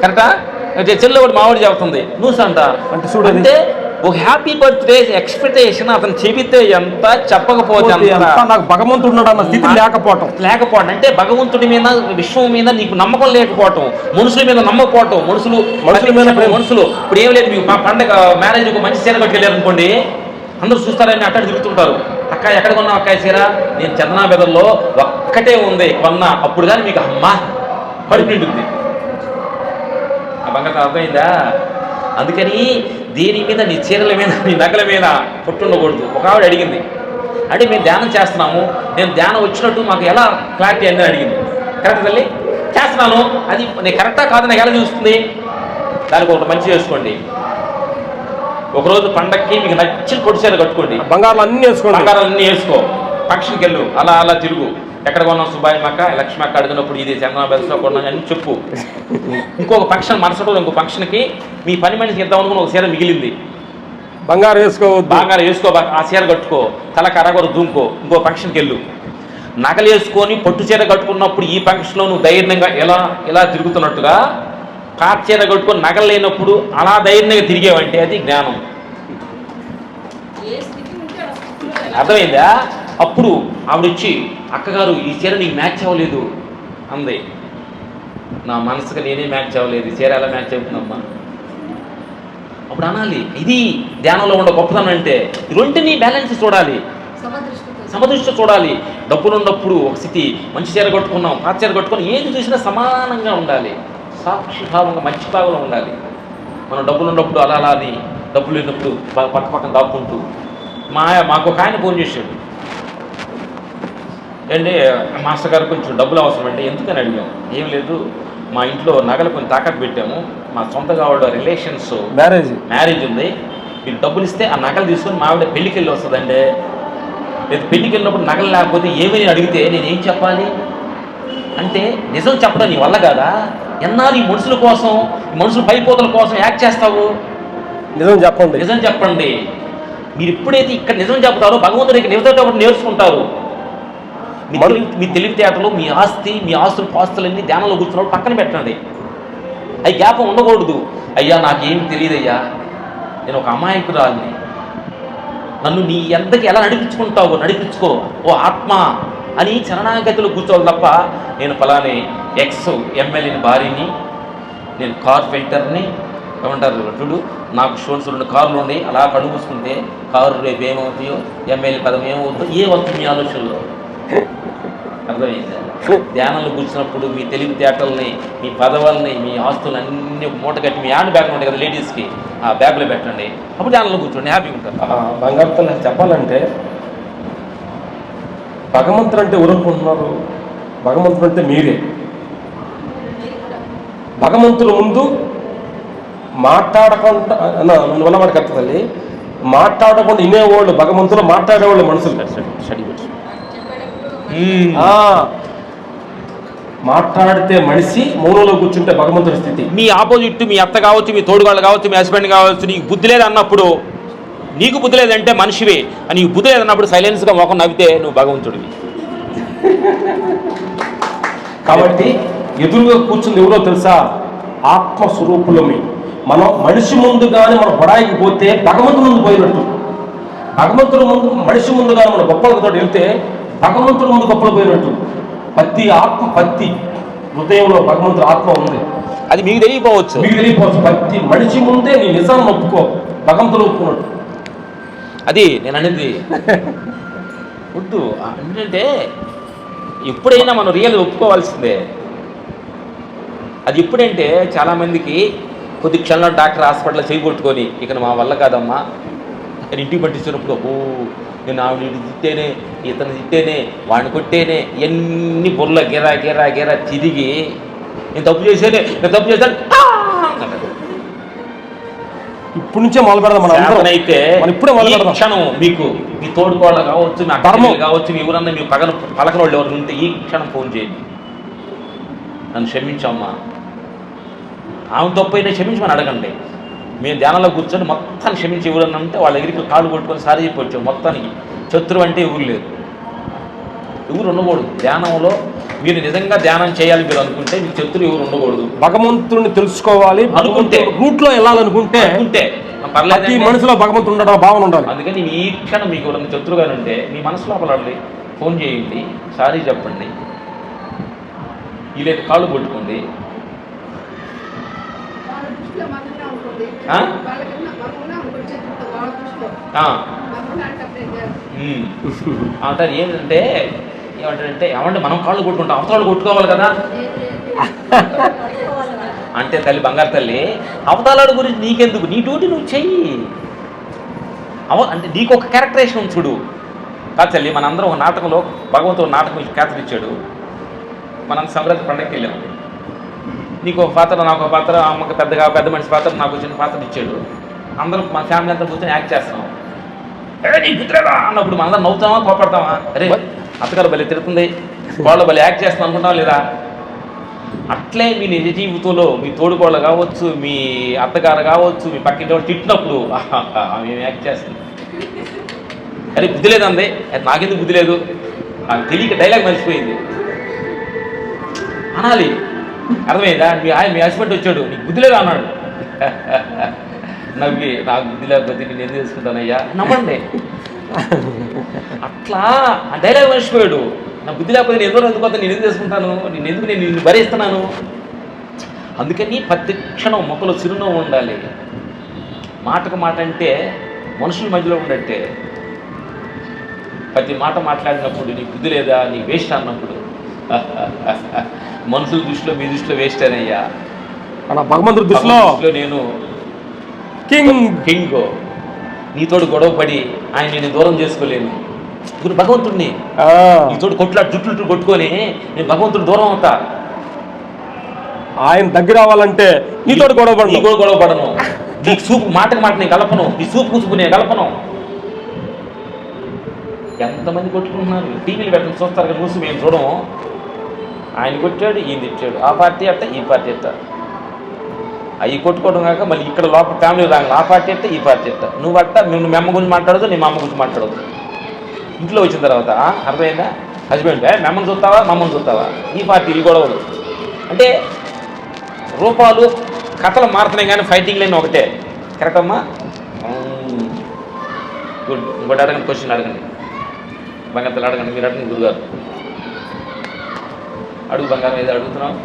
కరెక్టా? చెల్లి ఒకటి మావిడి చెబుతుంది న్యూస్ అంట. అంటే చూడండి, ఒక హ్యాపీ బర్త్డే ఎక్స్పెక్టేషన్ అతను చెబితే ఎంత, చెప్పకపోతే నాకు భగవంతుడు ఉన్నాడు అన్న స్థితి లేకపోవడం అంటే భగవంతుడి మీద, విశ్వం మీద నీకు నమ్మకం లేకపోవటం, మనుషుల మీద నమ్మకపోవటం. మనుషులు ఇప్పుడు ఏం లేదు, మీకు మా పండగ మ్యారేజ్ ఒక మంచి చీర కట్టుకెళ్ళారు అనుకోండి, అందరూ చూస్తారని అక్కడ తిరుగుతుంటారు. అక్క ఎక్కడ కొన్నావు అక్క చీర? నేను చందనా బెదర్లో ఒక్కటే ఉంది కొన్నా. అప్పుడు కానీ మీకు అమ్మా పడిపోయింటుంది. ఆ బంగారం అర్థమైందా? అందుకని దీని మీద, నీ చీరల మీద, నీ నగల మీద పుట్టుండకూడదు. ఒక ఆవిడ అడిగింది, అంటే మేము ధ్యానం చేస్తున్నాము, నేను ధ్యానం వచ్చినట్టు మాకు ఎలా క్లారిటీ అని అడిగింది. కరెక్ట్ తల్లి? చేస్తున్నాను, అది నేను కరెక్టా కాదు నాకు ఎలా చూస్తుంది? దానికి ఒకటి మంచి చేసుకోండి. ఒకరోజు పండక్కి మీకు నచ్చిన పొడి చీర కట్టుకోండి, బంగారాలు అన్నీ వేసుకో, ఫంక్షన్కి వెళ్ళు, అలా తిరుగు. ఎక్కడ కొన్నాం? సుబ్బాయి అక్క, లక్ష్మి అక్క అడిగినప్పుడు ఇది చందనా బెదర్స్లో కొన్నాను అని చెప్పు. ఇంకొక ఫంక్షన్, మరుసటి రోజు ఇంకో ఫంక్షన్కి మీ పని మనిషికి ఇద్దాం అనుకుని ఒక చీర మిగిలింది, బంగారం వేసుకో, ఆ చీర కట్టుకో, తల కరగొర దూంకో, ఇంకో ఫంక్షన్కి వెళ్ళు. నగలు వేసుకొని పొట్టు చీర కట్టుకున్నప్పుడు ఈ ఫంక్షన్లో నువ్వు ధైర్యంగా ఎలా తిరుగుతున్నట్టుగా పాత చీర కట్టుకొని నగలు లేనప్పుడు అలా ధైర్యంగా తిరిగేవంటే అది జ్ఞానం. అర్థమైందా? అప్పుడు ఆవిడ వచ్చి అక్కగారు ఈ చీర నీకు మ్యాచ్ అవ్వలేదు అంది. నా మనసుకు నేనే మ్యాచ్ అవ్వలేదు, ఈ చీర ఎలా మ్యాచ్ అవుతుందమ్మా? అప్పుడు అనాలి, ఇది ధ్యానంలో ఉండే గొప్పతనం అంటే ఈ రెంటిని బ్యాలెన్స్ చూడాలి, సమదృష్టి చూడాలి. డబ్బులు ఉన్నప్పుడు ఒక స్థితి, మంచి చీర కట్టుకున్నాం, పాత చీర కట్టుకున్నాం, ఏది చూసినా సమానంగా ఉండాలి, సాక్షిభావంగా మంచి భావంలో ఉండాలి. మనం డబ్బులు ఉన్నప్పుడు అలా అలా అని, డబ్బులు లేనప్పుడు పక్క పక్కన దాక్కుంటూ. మాకు ఒక ఆయన ఫోన్ చేశాడు, ఏంటి మాస్టర్ గారు కొంచెం డబ్బులు అవసరం అంటే. ఎందుకని అడిగాం. ఏం లేదు, మా ఇంట్లో నగలు కొంచెం తాకట్టు పెట్టాము, మా సొంతగా వాళ్ళ రిలేషన్స్ మ్యారేజ్ ఉంది, మీరు డబ్బులు ఇస్తే ఆ నగలు తీసుకొని మా ఆవిడ పెళ్ళికి వెళ్ళి వస్తుందండి. లేదు పెళ్ళికి వెళ్ళినప్పుడు నగలు లేకపోతే ఏమని అడిగితే నేనేం చెప్పాలి అంటే, నిజం చెప్పడం నీ వల్ల కాదా? ఎన్నాళ్ళు ఈ మనుషుల కోసం, ఈ మనుషుల పైపోతల కోసం యాక్ట్ చేస్తావు? నిజం చెప్పండి. మీరు ఎప్పుడైతే ఇక్కడ నిజం చెప్తారో భగవంతుడికి నిజం నేర్చుకుంటారు. మీ తెలివితేటలు, మీ ఆస్తులు పాస్తులన్నీ ధ్యానంలో కూర్చున్నప్పుడు పక్కన పెట్టండి. అవి జ్ఞాపకం ఉండకూడదు. అయ్యా నాకేం తెలియదయ్యా, నేను ఒక అమాయకురాలిని, నన్ను నీ ఎంతకి ఎలా నడిపించుకో ఓ ఆత్మ అని శరణాగతిలో కూర్చోవాలి తప్ప, నేను ఫలాని ఎక్స్ ఎమ్మెల్యేని భార్యని, నేను కార్పెంటర్ని, ఏమంటారు చూడు నాకు షోన్స్ 2 కార్లు ఉన్నాయి, అలా కడుగు మూసుకుంటే కారు రేపు ఏమవుతాయో, ఎమ్మెల్యే పదం ఏమవుతుందో ఏమవుతుంది మీ ఆలోచనలో. అర్థమైందా? ధ్యానంలో కూర్చున్నప్పుడు మీ తెలివితేటల్ని, మీ పదవుల్ని, మీ ఆస్తులు అన్నీ మూట కట్టి మీ హ్యాండ్ బ్యాగ్ ఉంటాయి కదా లేడీస్కి, ఆ బ్యాగ్లో పెట్టండి. అప్పుడు ధ్యానంలో కూర్చోండి, హ్యాపీగా ఉంటారు. బంగారు చెప్పాలంటే భగవంతుడు అంటే ఎవరనుకుంటున్నారు? భగవంతుడు అంటే మీరే. భగవంతుడు ముందు మాట్లాడకుండా ఉన్నవాడు కరెక్ట్ తల్లి, మాట్లాడకుండా వినేవాళ్ళు భగవంతుడు, మాట్లాడేవాళ్ళు మనుషులు. మాట్లాడితే మనిషి, మౌనంలో కూర్చుంటే భగవంతుడి స్థితి. మీ ఆపోజిట్, మీ అత్త కావచ్చు, మీ తోడుగాళ్ళు కావచ్చు, మీ హస్బెండ్ కావచ్చు, నీకు బుద్ధి లేదు అన్నప్పుడు, నీకు బుద్ధి లేదంటే మనిషివే, నీకు బుద్ధి లేదన్నప్పుడు సైలెన్స్గా మొఖం నవ్వితే నువ్వు భగవంతుడివి. కాబట్టి ఎదురుగా కూర్చుంది ఎవరో తెలుసా? ఆత్మస్వరూపులమే. మనం మనిషి ముందు కానీ మనం బడాయికి పోతే భగవంతుడు ముందు పోయినట్టు. భగవంతుడు ముందు, మనిషి ముందు కానీ మన గొప్పలతో వెళ్తే భగవంతుడు ముందు గొప్పలు పోయినట్టు. పత్తి హృదయంలో భగవంతుడు ఆత్మ ఉంది, అది మీకు తెలియకపోవచ్చు. పత్తి మనిషి ముందే నీ నిజాన్ని ఒప్పుకో, భగవంతుడు ఒప్పుకున్నట్టు. అది నేను అనేది వద్దు. ఏంటంటే ఎప్పుడైనా మనం రియల్ ఒప్పుకోవాల్సిందే. అది ఎప్పుడంటే చాలామందికి కొద్ది క్షణంలో డాక్టర్ హాస్పిటల్లో చేయగొట్టుకొని ఇక మా వల్ల కాదమ్మా నేను ఇంటికి పట్టించినప్పుడు, నేను ఆవిడ తిట్టేనే, ఇతను తిట్టేనే, వాడిని కొట్టేనే, ఎన్ని బుర్రల గిరా తిరిగి నేను తప్పు చేశాను ఇప్పుడు నుంచే మొదలు పెడదాం. అయితే ఇప్పుడే మొదలు క్షణం మీకు మీ తోడుకోవాలి కావచ్చు, మీ అక్కర్మం కావచ్చు, మీ ఎవరన్నా మీ పలకన వాళ్ళు ఎవరు ఉంటే ఈ క్షణం ఫోన్ చేయండి, నన్ను క్షమించమ్మా, ఆమె తప్పైనా క్షమించమని అడగండి. మేము ధ్యానంలో కూర్చొని మొత్తాన్ని క్షమించి ఎవరన్నా ఉంటే వాళ్ళ దగ్గరికి కాళ్ళు కొట్టుకొని సారి చెప్పొచ్చు. మొత్తానికి శత్రువు అంటే ఎవరు లేదు, ఎవరు ఉండకూడదు. ధ్యానంలో మీరు నిజంగా ధ్యానం చేయాలి మీరు అనుకుంటే మీకు శత్రువు ఎవరు ఉండకూడదు. భగవంతుడిని తెలుసుకోవాలి అనుకుంటే, రూట్లో వెళ్ళాలనుకుంటే పర్లేదు, ఈ మనసులో భగవంతుడు ఉండడం భావన ఉండాలి. అందుకని ఈ క్షణం మీకు ఎవరైనా శత్రువుగా ఉంటే మీ మనసులో పడాలి, ఫోన్ చేయండి, సారీ చెప్పండి, వీళ్ళైతే కాళ్ళు కొట్టుకోండి. అంటారు ఏమంటే ఏమంటే మనం కాళ్ళు కొట్టుకుంటాం, అవతల కొట్టుకోవాలి కదా అంటే తల్లి, బంగారు తల్లి, అవతలాడు గురించి నీకెందుకు, నీ డ్యూటీ నువ్వు చెయ్యి. అంటే నీకు ఒక క్యారెక్టరేషన్ చూడు కాదు తల్లి. మనందరం ఒక నాటకంలో భగవంతుడు నాటకం క్యారెక్టర్ ఇచ్చాడు. మనం సంక్రాంతి పండగకి వెళ్ళాము, నీకు ఒక పాత్ర, నాకు ఒక పాత్ర, అమ్మకి పెద్ద మనిషి పాత్ర, నాకు చిన్న పాత్ర ఇచ్చాడు. అందరం మన ఫ్యామిలీ అంతా కూర్చొని యాక్ట్ చేస్తాం. నీకు గుర్తులేదా అన్నప్పుడు మనందరం నవ్వుతామా, కోపడతామా? అరే అత్తగారు భలే తిడుతుంది, వాళ్ళు భలే యాక్ట్ చేస్తాం అనుకుంటాం లేదా? అట్లే మీ నిజ జీవితంలో మీ తోడుకోళ్ళు కావచ్చు, మీ అత్తగారు కావచ్చు, మీ పక్కింటి వాళ్ళు తిట్టినప్పుడు మేము యాక్ట్ చేస్తాం. అరే బుద్ధి లేదండి, నాకెందుకు బుద్ధి లేదు, నాకు తెలియక డైలాగ్ మర్చిపోయింది అనాలి. అర్థమైందా? మీ హస్బెండ్ వచ్చాడు, నీకు బుద్ధి లేదు అన్నాడు, నవ్వి నాకు బుద్ధి లేకపోతే నేను ఎందుకు తెలుసుకుంటానయ్యా నవ్వండి. అట్లా ఆ డైలాగ్ మర్చిపోయాడు. నా బుద్ధి లేకపోతే నేను ఎందుకు అందుకోతా, నేను ఎందుకు చేసుకుంటాను, నేను నిన్ను భరిస్తున్నాను. అందుకని ప్రతి క్షణం మొక్కలో చిరునవ్వు ఉండాలి. మాటకు మాట అంటే మనుషుల మధ్యలో ఉండట్టే. ప్రతి మాట మాట్లాడినప్పుడు నీ బుద్ధి లేదా, నీ వేస్ట్ అన్నప్పుడు మనుషుల దృష్టిలో మీ దృష్టిలో వేస్ట్ అనయ్యా, భగవంతుడి దృష్టిలో నేను కింగ్. నీతోడు గొడవ పడి ఆయన నేను దూరం చేసుకోలేను. ఇప్పుడు భగవంతుడిని నీతోడు జుట్లు కొట్టుకొని నేను భగవంతుడు దూరం అవుతా. ఆయన దగ్గర అవ్వాలంటే నీతోడు గొడవ పడను. నీ సూపు మాటకు మాట నేను కలపను, నీ సూపు నేను కలపను. ఎంతమంది కొట్టుకుంటున్నారు, టీవీలు పెట్టడం చూస్తారు కదా, న్యూస్ మేము చూడము. ఆయన కొట్టాడు, ఈయన తిట్టాడు, ఆ పార్టీ అట్ట ఈ పార్టీ అట్ట. అవి కొట్టుకోవడం కాక మళ్ళీ ఇక్కడ లోపల ఫ్యామిలీ రాగా ఆ పార్టీ అట్ట ఈ పార్టీ అట్ట. నువ్వు అట్ట నువ్వు మీ అమ్మ గురించి మాట్లాడదు, నీ మా అమ్మ గురించి మాట్లాడదు. ఇంట్లో వచ్చిన తర్వాత అర్థమైందా, హస్బెండ్ మమ్మల్ని చూస్తావా మమ్మల్ని చూస్తావా, ఈ పార్టీ ఈ గొడవలు. అంటే రూపాలు కథలు మారుతున్నాయి కానీ ఫైటింగ్ లేని ఒకటే. కరెక్ట్ అమ్మా? గుడ్. ఇంకోటి అడగండి, క్వశ్చన్ అడగండి. బంగారు అడగండి, మీరు అడగండి గురుగారు. అడుగు బంగారం, ఏదో అడుగుతున్నావు.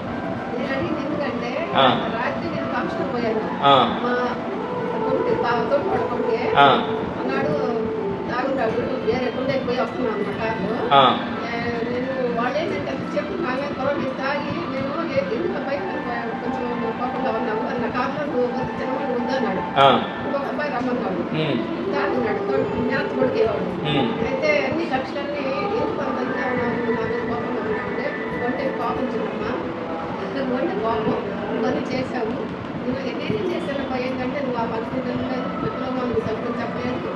అయితే అన్ని కక్షలన్నీ కోపం ఇవన్నీ చేశాము. నేనేం చేశాను ఏంటంటే నువ్వు ఆ పరిస్థితుల్లో చెప్పలేదు.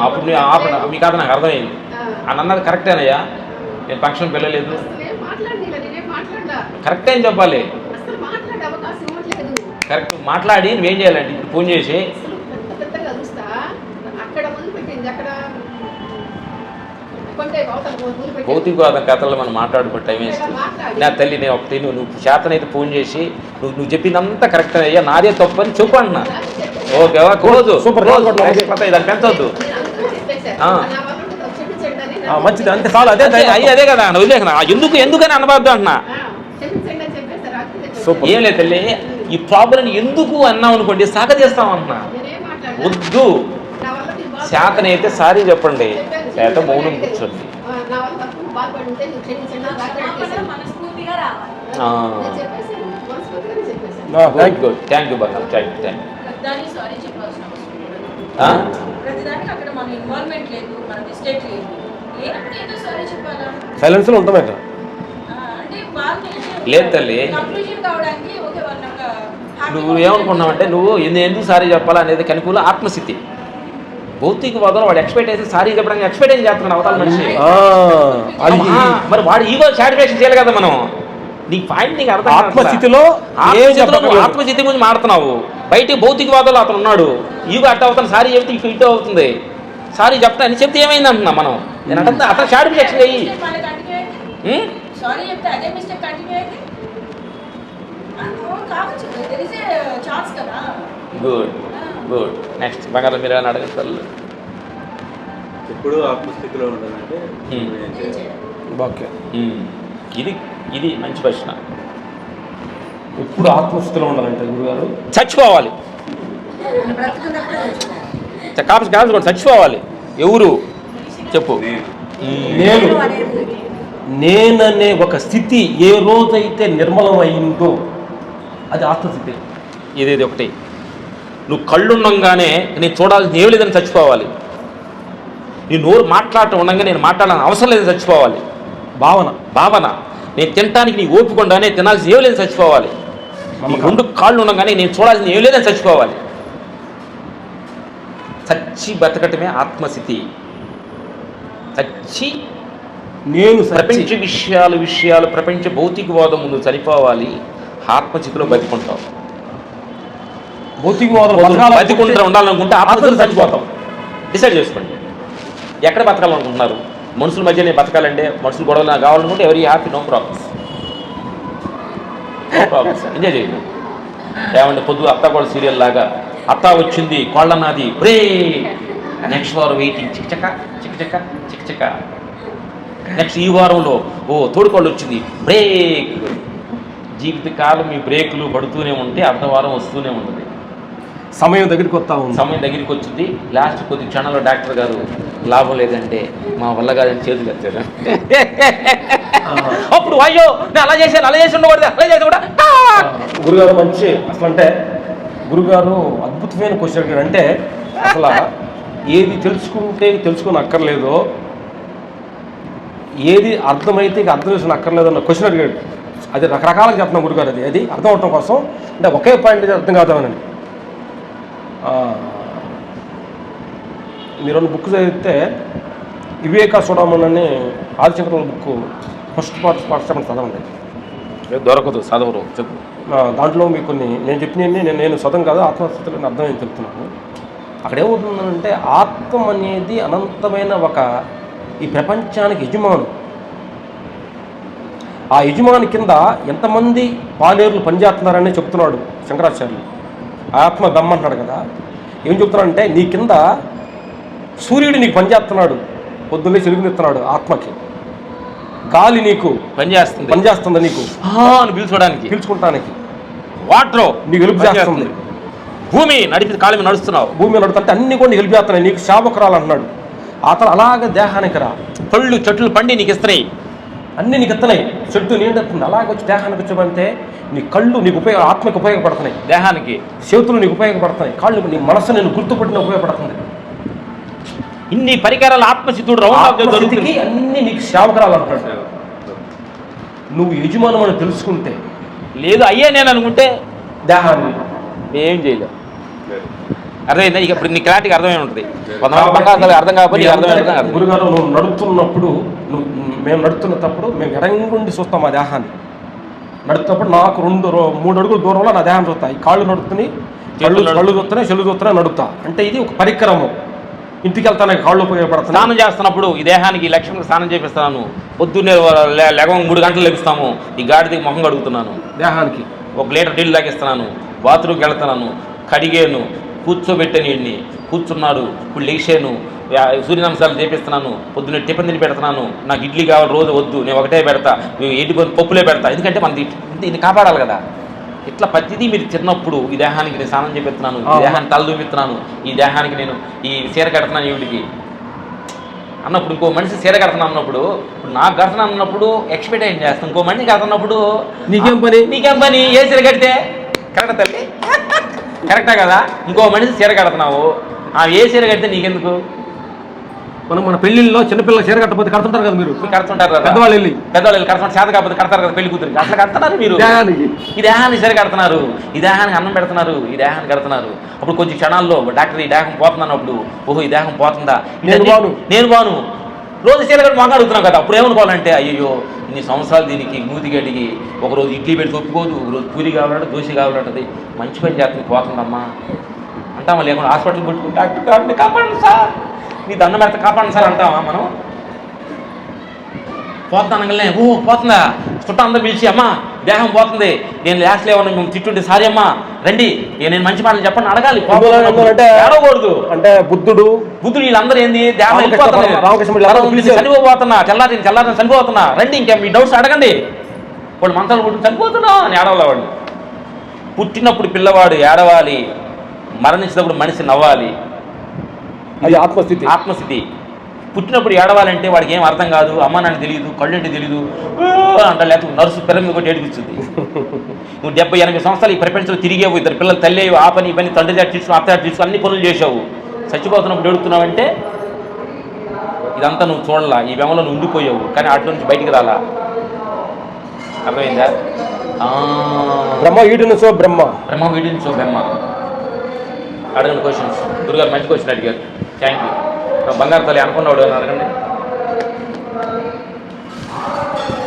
అప్పుడు మీ కాదు నాకు అర్థమైంది. అని అన్నది కరెక్టేనయ్యా, నేను ఫంక్షన్ వెళ్ళలేదు. కరెక్టే అని చెప్పాలి. కరెక్ట్ మాట్లాడి నువ్వేం చేయాలండి, ఇప్పుడు ఫోన్ చేసి భౌతికవాదం కథల్లో మనం మాట్లాడుకునే టైం వేస్ట్. నా తల్లి నేను ఒకటి నువ్వు చేతనైతే ఫోన్ చేసి నువ్వు చెప్పిందంతా కరెక్ట్ అయ్యా, నాదే తప్పు అని చెప్పు అంటున్నా. Okay close, super close. దాన్ని పెంచవద్దు. మంచిది అంతే చాలు. అదే కదా వదిలేకనా, ఎందుకని అనబద్దు అంటున్నా. ఏం లేదు తల్లి, ఈ ప్రాబ్లం ఎందుకు అన్నావు అనుకోండి సాగదీస్తాం అంటున్నా. వద్దు, శాతనైతే సారీ చెప్పండి, లేకపోతే మౌనం కూర్చోండి. గుడ్, థ్యాంక్ యూ బంగారు, థ్యాంక్ యూ. సైలెన్స్ లో ఉంటామే కదా. లేదు తల్లి, నువ్వు ఏమనుకున్నావంటే నువ్వు ఎందుకు సారీ చెప్పాలా అనేది కనుకూల ఆత్మస్థితి. భౌతికవాదంలో వాడు ఎక్స్పెక్ట్ చేసి సారీ చెప్పడానికి ఎక్స్పెక్ట్ ఏం చేస్తున్నాడు అవతల మనిషి. మరి వాడు ఈగో సాటిస్ఫాక్షన్ చేయాలి కదా మనం. నీ పాయింట్ నీకు అర్థం. ఆత్మస్థితిలో ఆత్మస్థితి గురించి మాడుతున్నావు, బయట భౌతికవాదంలో అతను ఉన్నాడు. ఈగో అట్ట అవుతాను సారీ చెప్తే ఇటు ఇటు అవుతుంది. సారీ చెప్తా అని చెప్తే ఏమైంది అంటున్నా మనం. నేను అంటే అతను సాటిస్ఫాక్షన్ అయ్యి గుడ్ గుడ్. నెక్స్ట్ బంగారం మీరు ఏమైనా అడగస్తారు. ఎప్పుడు ఆత్మస్థితిలో ఉండాలంటే ఓకే, ఇది మంచి ప్రశ్న. ఎప్పుడు ఆత్మస్థితిలో ఉండాలంటే గురుగారు చచ్చిపోవాలి. చచ్చిపోవాలి. ఎవరు చెప్పు. నేననే ఒక స్థితి ఏ రోజైతే నిర్మలమైందో అది ఆత్మస్థితి. ఇది ఒకటి. నువ్వు కళ్ళుండగానే నేను చూడాల్సింది ఏం లేదని చచ్చిపోవాలి. నీ నోరు మాట్లాడటం ఉండగా నేను మాట్లాడాలని అవసరం లేదని చచ్చిపోవాలి. భావన నేను తినటానికి నీ ఓపికండానే తినాల్సింది ఏం లేదని చచ్చిపోవాలి. నీ రెండు కాళ్ళు ఉండగానే నేను చూడాల్సింది ఏం లేదని చచ్చిపోవాలి. చచ్చి బతకటమే ఆత్మస్థితి. చచ్చి నేను ప్రపంచ విషయాలు ప్రపంచ భౌతికవాదం ముందు చనిపోవాలి. ఆత్మస్థితిలో బతికుంటావు. భౌతికవాదం బతికుంటూ ఉండాలనుకుంటే ఆత్మస్థితిలో చచ్చిపోతాం. డిసైడ్ చేసుకోండి ఎక్కడ బతకాలనుకుంటున్నారు. మనుషుల మధ్యనే బతకాలంటే మనుషులు గొడవలు నాకు కావాలనుకుంటే ఎవరి హ్యాపీ, నో ప్రాబ్లమ్స్. ఎంజాయ్ చేయండి. ఏమంటే పొద్దు అత్త కూడా సీరియల్ లాగా అత్త వచ్చింది కోళ్ళ నాది బ్రే నెక్స్ట్ వారం వెయిటింగ్ చిక్చక చిక్చక చిక్చక. నెక్స్ట్ ఈ వారంలో తోడుకోళ్ళు వచ్చింది, బ్రేక్. జీవితకాలం మీ బ్రేకులు పడుతూనే ఉంటే అర్ధ వారం వస్తూనే ఉంటుంది. సమయం దగ్గరికి వస్తా ఉంది. సమయం దగ్గరికి వచ్చింది. లాస్ట్ కొద్ది క్షణంలో డాక్టర్ గారు లాభం లేదంటే మా వల్ల కాదని చేతులు ఎత్తారు. అప్పుడు అయ్యో నేను అలా చేశాను అలా చేసి ఉండకూడదు అలా చేసి కూడా. గురుగారు మంచి అసలు అంటే గురుగారు అద్భుతమైన క్వశ్చన్ అడిగారు. అంటే అసలు ఏది తెలుసుకుని అక్కర్లేదో, ఏది అర్థమైతే ఇక అర్థం చేసుకుని అక్కర్లేదో అన్న క్వశ్చన్ అడిగాడు. అది రకరకాలుగా చెప్తున్నాం గురుగారు. అది అర్థం అవటం కోసం అంటే ఒకే పాయింట్ అర్థం కాదామని. మీరు రెండు బుక్ చదివితే వివేక చూడమని అని ఆదిశంకరుల బుక్ ఫస్ట్ పార్ట్ చదవండి. దొరకదు చదవరు చెప్పు. దాంట్లో మీకు కొన్ని నేను చెప్పినవన్నీ నేను చదవం కాదు ఆత్మస్థితిలో అర్థం ఏం చెప్తున్నాను. అక్కడ ఏమవుతుందంటే ఆత్మ అనేది అనంతమైన ఈ ప్రపంచానికి యజమాను. ఆ యజమాని కింద ఎంతమంది పాలేరులు పనిచేస్తున్నారని చెప్తున్నాడు శంకరాచార్యులు. ఆత్మ దమ్మంటున్నాడు కదా. ఏం చెప్తున్నాడంటే నీ కింద సూర్యుడు నీకు పనిచేస్తున్నాడు, పొద్దున్నే చెలుగునిస్తున్నాడు ఆత్మకి. గాలి నీకు పనిచేస్తుంది నీకు అని పీల్చుకుంటానికి. వాటర్ నీకు హెల్ప్ చేస్తుంది. భూమి నడిపి కాళ్ళ మీద నడుస్తున్నావు, భూమి నడుతుంటే అన్ని కూడా నీకు హెల్ప్ చేస్తున్నాయి. నీకు శాపకురాలు అంటున్నాడు. అతను అలాగే దేహానికి రా, పళ్ళు చెట్లు పండి నీకు ఇస్తున్నాయి, అన్నీ నీకు ఇస్తున్నాయి. చెట్టు నీండుతుంది. అలాగే వచ్చి దేహానికి వచ్చామంటే నీ కళ్ళు నీకు ఆత్మకి ఉపయోగపడుతున్నాయి, దేహానికి చేతులు నీకు ఉపయోగపడుతున్నాయి, కాళ్ళు నీ మనసు నేను గుర్తుపట్టిన ఉపయోగపడుతుంది. ఇన్ని పరికరాలు ఆత్మచిత్తుడు అన్ని నీకు సేవకరాలు అంటాడు. నువ్వు యజమానం అని తెలుసుకుంటే, లేదు అయ్యే నేను అనుకుంటే దేహాన్ని ఏం చేయలేవు. అర్థమైందా? ఇక ఇప్పుడు నీ క్లారిటీకి అర్థమై ఉంటుంది. అర్థం కాకపోతే గురుగారు నువ్వు నడుస్తున్నప్పుడు మేము నడుతున్నప్పుడు మేము ఎరంగుండి చూస్తాం ఆ దేహాన్ని. నడుతున్నప్పుడు నాకు 2-3 అడుగుల దూరంలో నా దేహాన్ని చూస్తాయి. కాళ్ళు నడుస్తున్నాయి, కళ్ళు చూస్తున్నాయి, చెల్లు చూస్తున్నాయి, నడుపుతా. అంటే ఇది ఒక పరికరము. ఇంటికి వెళ్తాను కాళ్ళు ఉపయోగపడతాను. స్నానం చేస్తున్నప్పుడు ఈ దేహానికి లక్ష్యంగా స్నానం చేపిస్తున్నాను. పొద్దున్నే 3 గంటలు లభిస్తాము. ఈ గాడికి మొహం కడుగుతున్నాను, దేహానికి 1 లీటర్ నీళ్ళు తాగిస్తున్నాను, బాత్రూమ్కి వెళ్తున్నాను, కడిగాను, కూర్చోబెట్టాను, వీడిని కూర్చున్నాడు, ఇప్పుడు లేచాను, సూర్యనమస్కారాలు చేపిస్తున్నాను, పొద్దున్నే టిఫిన్ తిని పెడుతున్నాను. నాకు ఇడ్లీ కావాలి రోజు వద్దు, నేను ఒకటే పెడతా, పప్పులే పెడతా, ఎందుకంటే మనది దీన్ని కాపాడాలి కదా. ఇట్లా ప్రతిదీ మీరు చిన్నప్పుడు ఈ దేహానికి నేను స్నానం చేపిస్తున్నాను, ఈ దేహాన్ని తల చూపిస్తున్నాను, ఈ దేహానికి నేను ఈ చీర కడుతున్నాను ఈవిడికి అన్నప్పుడు, ఇంకో మనిషి చీర కడుతున్నాను అన్నప్పుడు, ఇప్పుడు నాకు కడుతున్నాను అన్నప్పుడు ఎక్స్పెక్ట్ ఏం చేస్తాను. ఇంకో మనిషి కడుతున్నప్పుడు నీకేం పని ఏ చీర కడితే కరెక్టా తల్లి? కరెక్టా కదా? ఇంకో మనిషి చీర కడుతున్నావు, ఏ చీర కడితే నీకెందుకు? మన పెళ్లిళ్ళలో చిన్నపిల్లల చీర కట్టకపోతే కడుతుంటారు కదా, మీరు కడుతుంటారు కదా, పెద్దవాళ్ళు కడుతున్నారు, చేత కాకపోతే కడతారు కదా పెళ్లి కూతురికి. అట్లా కడుతున్నారు మీరు. ఈ దేహాన్ని చీర కడుతున్నారు, ఈ దేహానికి అన్నం పెడుతున్నారు, ఈ దేహాన్ని కడుతున్నారు. అప్పుడు కొంచెం క్షణాల్లో డాక్టర్ ఈ దేహం పోతున్నాను అప్పుడు, ఓహో ఈ దేహం పోతుందా, నేను బాను రోజు చీర కట్టి మాకు అడుగుతున్నాం కదా. అప్పుడు ఏమనుకోవాలంటే అయ్యో ఇన్ని సంవత్సరాలు దీనికి మూతికి అడిగి ఒకరోజు ఇడ్లీ పెట్టి ఒప్పుకోదు, ఒకరోజు పూరి కావాలంటే దోశ కావాలంటది, మంచి పని చేస్తుంది పోతుందమ్మా అంటామా? లేకుండా హాస్పిటల్ పెట్టుకుని డాక్టర్ గారిని కాపాడండి సార్, నీ దండం పెడితే కాపాడండి సార్ అంటామా మనం? పోతానగానే పోతుందా చుట్టూ అందరూ పిలిచి అమ్మా దేహం పోతుంది, నేను లాస్ట్లో ఏమన్నా మేము తిట్టుంటే సారీ అమ్మా రండి, నేను మంచి మాటలు చెప్పండి అడగాలి. అడగకూడదు. అంటే బుద్ధుడు వీళ్ళందరూ ఏంది చనిపోతున్నా, తెల్లారి చనిపోతున్నా, రండి ఇంకా మీ డౌట్స్ అడగండి, వాళ్ళు మంత్రాలు పుట్టి చనిపోతున్నా అని ఏడవాలి. వాళ్ళు పుట్టినప్పుడు పిల్లవాడు ఏడవాలి, మరణించినప్పుడు మనిషి నవ్వాలి. అది ఆత్మస్థితి. పుట్టినప్పుడు ఏడవాలంటే వాడికి ఏం అర్థం కాదు, అమ్మ నాన్న తెలియదు, కళ్ళంటే తెలియదు అంట, లేకపోతే నర్సు పిల్లలు కూడా ఏడిపిస్తుంది. నువ్వు 70-80 సంవత్సరాలు ఈ ప్రపంచంలో తిరిగేవు, 2 పిల్లలు తల్లేవు, ఆ పని ఈ పని, తండ్రి దాటి తీసుకుని అత్త దాటి తీసుకుని అన్ని పనులు చేసావు, చచ్చిపోతున్నప్పుడు ఏడుతున్నావంటే ఇదంతా నువ్వు చూడలా, ఈ వెమలో నువ్వు ఉండిపోయావు, కానీ అటు నుంచి బయటికి రాలా. అర్థమైందా? బ్రహ్మ వీడిని సో బ్రహ్మ అడగండి క్వశ్చన్స్. గురుగారు మంచి క్వశ్చన్ అడిగారు, థ్యాంక్ యూ. బంగారు తల్లి అనుకున్నాడు అని అడగండి.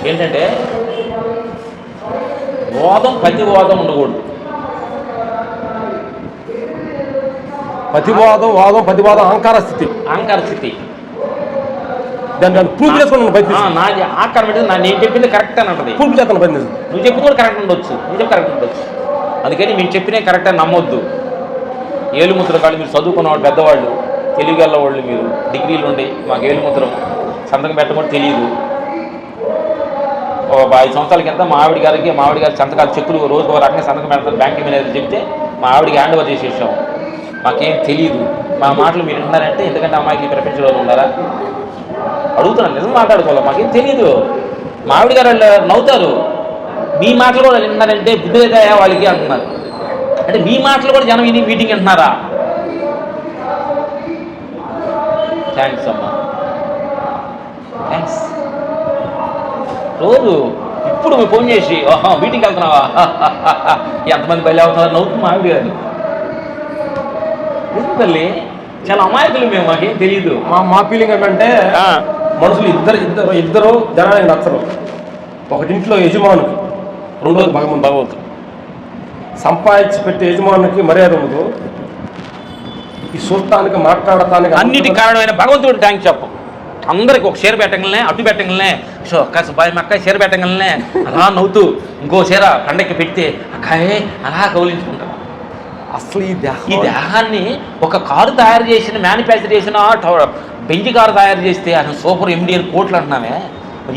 ఏంటంటే ప్రతివాదం ఉండకూడదు. ప్రతివాదం అహంకార స్థితి. దాన్ని ప్రూఫ్ చేసుకున్నాను. నాది ఆకారం అంటే నేను చెప్పింది కరెక్ట్ అని ఉంటుంది. ప్రూఫ్ చేస్తాను పని. నువ్వు చెప్పింది కూడా కరెక్ట్ ఉండొచ్చు, అందుకని మేము చెప్పినే కరెక్ట్ అని నమ్మొద్దు. ఏలుముద్ర కాళ్ళు మీరు చదువుకున్నవాళ్ళు పెద్దవాళ్ళు తెలుగు వాళ్ళు మీరు డిగ్రీలు ఉండి మాకు ఏళ్ళు ముద్రం సంతకం పెట్టడం తెలియదు. ఒక 5 సంవత్సరాల కింద మా ఆవిడ గారి సంతకాలు చెక్కులు రోజు ఒక రకంగా సంతకం పెడతారు బ్యాంక్ మేనేజర్ చెప్తే మా ఆవిడకి హ్యాండ్ ఓవర్ చేసేసాం. మాకేం తెలియదు. మా మాటలు మీరు విన్నారంటే ఎందుకంటే అమ్మాయికి ప్రపంచంలో ఉన్నారా అడుగుతున్నాను, నిజం మాట్లాడుకోవాలి. మాకేం తెలియదు. మా ఆవిడ గారు నవ్వుతారు. మీ మాటలు కూడా విన్నారంటే బుద్ధి లేదా వాళ్ళకి అంటున్నారు. అంటే మీ మాటలు కూడా జనం విని మీటింగ్ అంటున్నారా? థ్యాంక్స్ అమ్మా, థ్యాంక్స్. రోజు ఇప్పుడు మీరు ఫోన్ చేసి మీటింగ్కి వెళ్తున్నావా ఎంతమంది బయలు అవుతున్నారు నవ్వుతుంది మా ఆవిడ గారు. తల్లి చాలా అమాయకులు మేము, మాకేం తెలియదు. మా ఫీలింగ్ ఏంటంటే మనుషులు ఇద్దరు జనానికి నచ్చరు. ఒకటింట్లో యజమానికి, రెండోది భగవంతుడు. సంపాదించి పెట్టే యజమానికి మర్యాద ఉండదు. ఈ చూడటానికి మాట్లాడటానికి అన్నిటికి కారణమైన భగవంతుడు థ్యాంక్స్ చెప్పం. అందరికి ఒక షేర్ పెట్టగలనే, అటు పెట్టగలనే, కాస్త బాయ్ మా అక్కాయి షేర్ పెట్టగలనే అలా నవ్వుతూ ఇంకో షేర పండక్కి పెడితే అక్కాయే అలా కౌలించుకుంటారు. అసలు ఈ దేహాన్ని ఒక కారు తయారు చేసిన మ్యానుఫ్యాక్చర్ చేసిన బెంజ్ కారు తయారు చేస్తే అసలు సూపర్ ఎండి అని కోట్లు అంటున్నామే.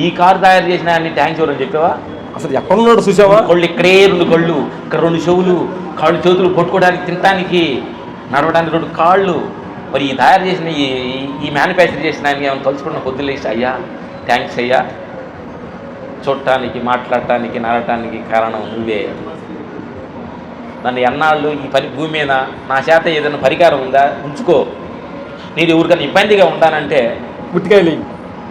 ఈ కారు తయారు చేసిన అన్ని థ్యాంక్స్ ఎవరని చెప్పావా? అసలు ఎక్కడున్నాడు చూసావా? కళ్ళు ఇక్కడే 2 కళ్ళు, ఇక్కడ 2 చెవులు, కాళ్ళు చేతులు పట్టుకోవడానికి తినడానికి నడవడానికి 2 కాళ్ళు. మరి ఈ తయారు చేసిన ఈ మ్యానుఫ్యాక్చర్ చేసిన ఆయనకి ఏమైనా తలుచుకున్న పొద్దులేసి అయ్యా థ్యాంక్స్ అయ్యా, చూడటానికి మాట్లాడటానికి నడటానికి కారణం నువ్వే. నన్ను ఎన్నాళ్ళు ఈ భూమి మీద నా చేత ఏదైనా పరికారం ఉందా ఉంచుకో. నేను ఎవరికైనా ఇబ్బందిగా ఉంటానంటే ముట్టికాయలు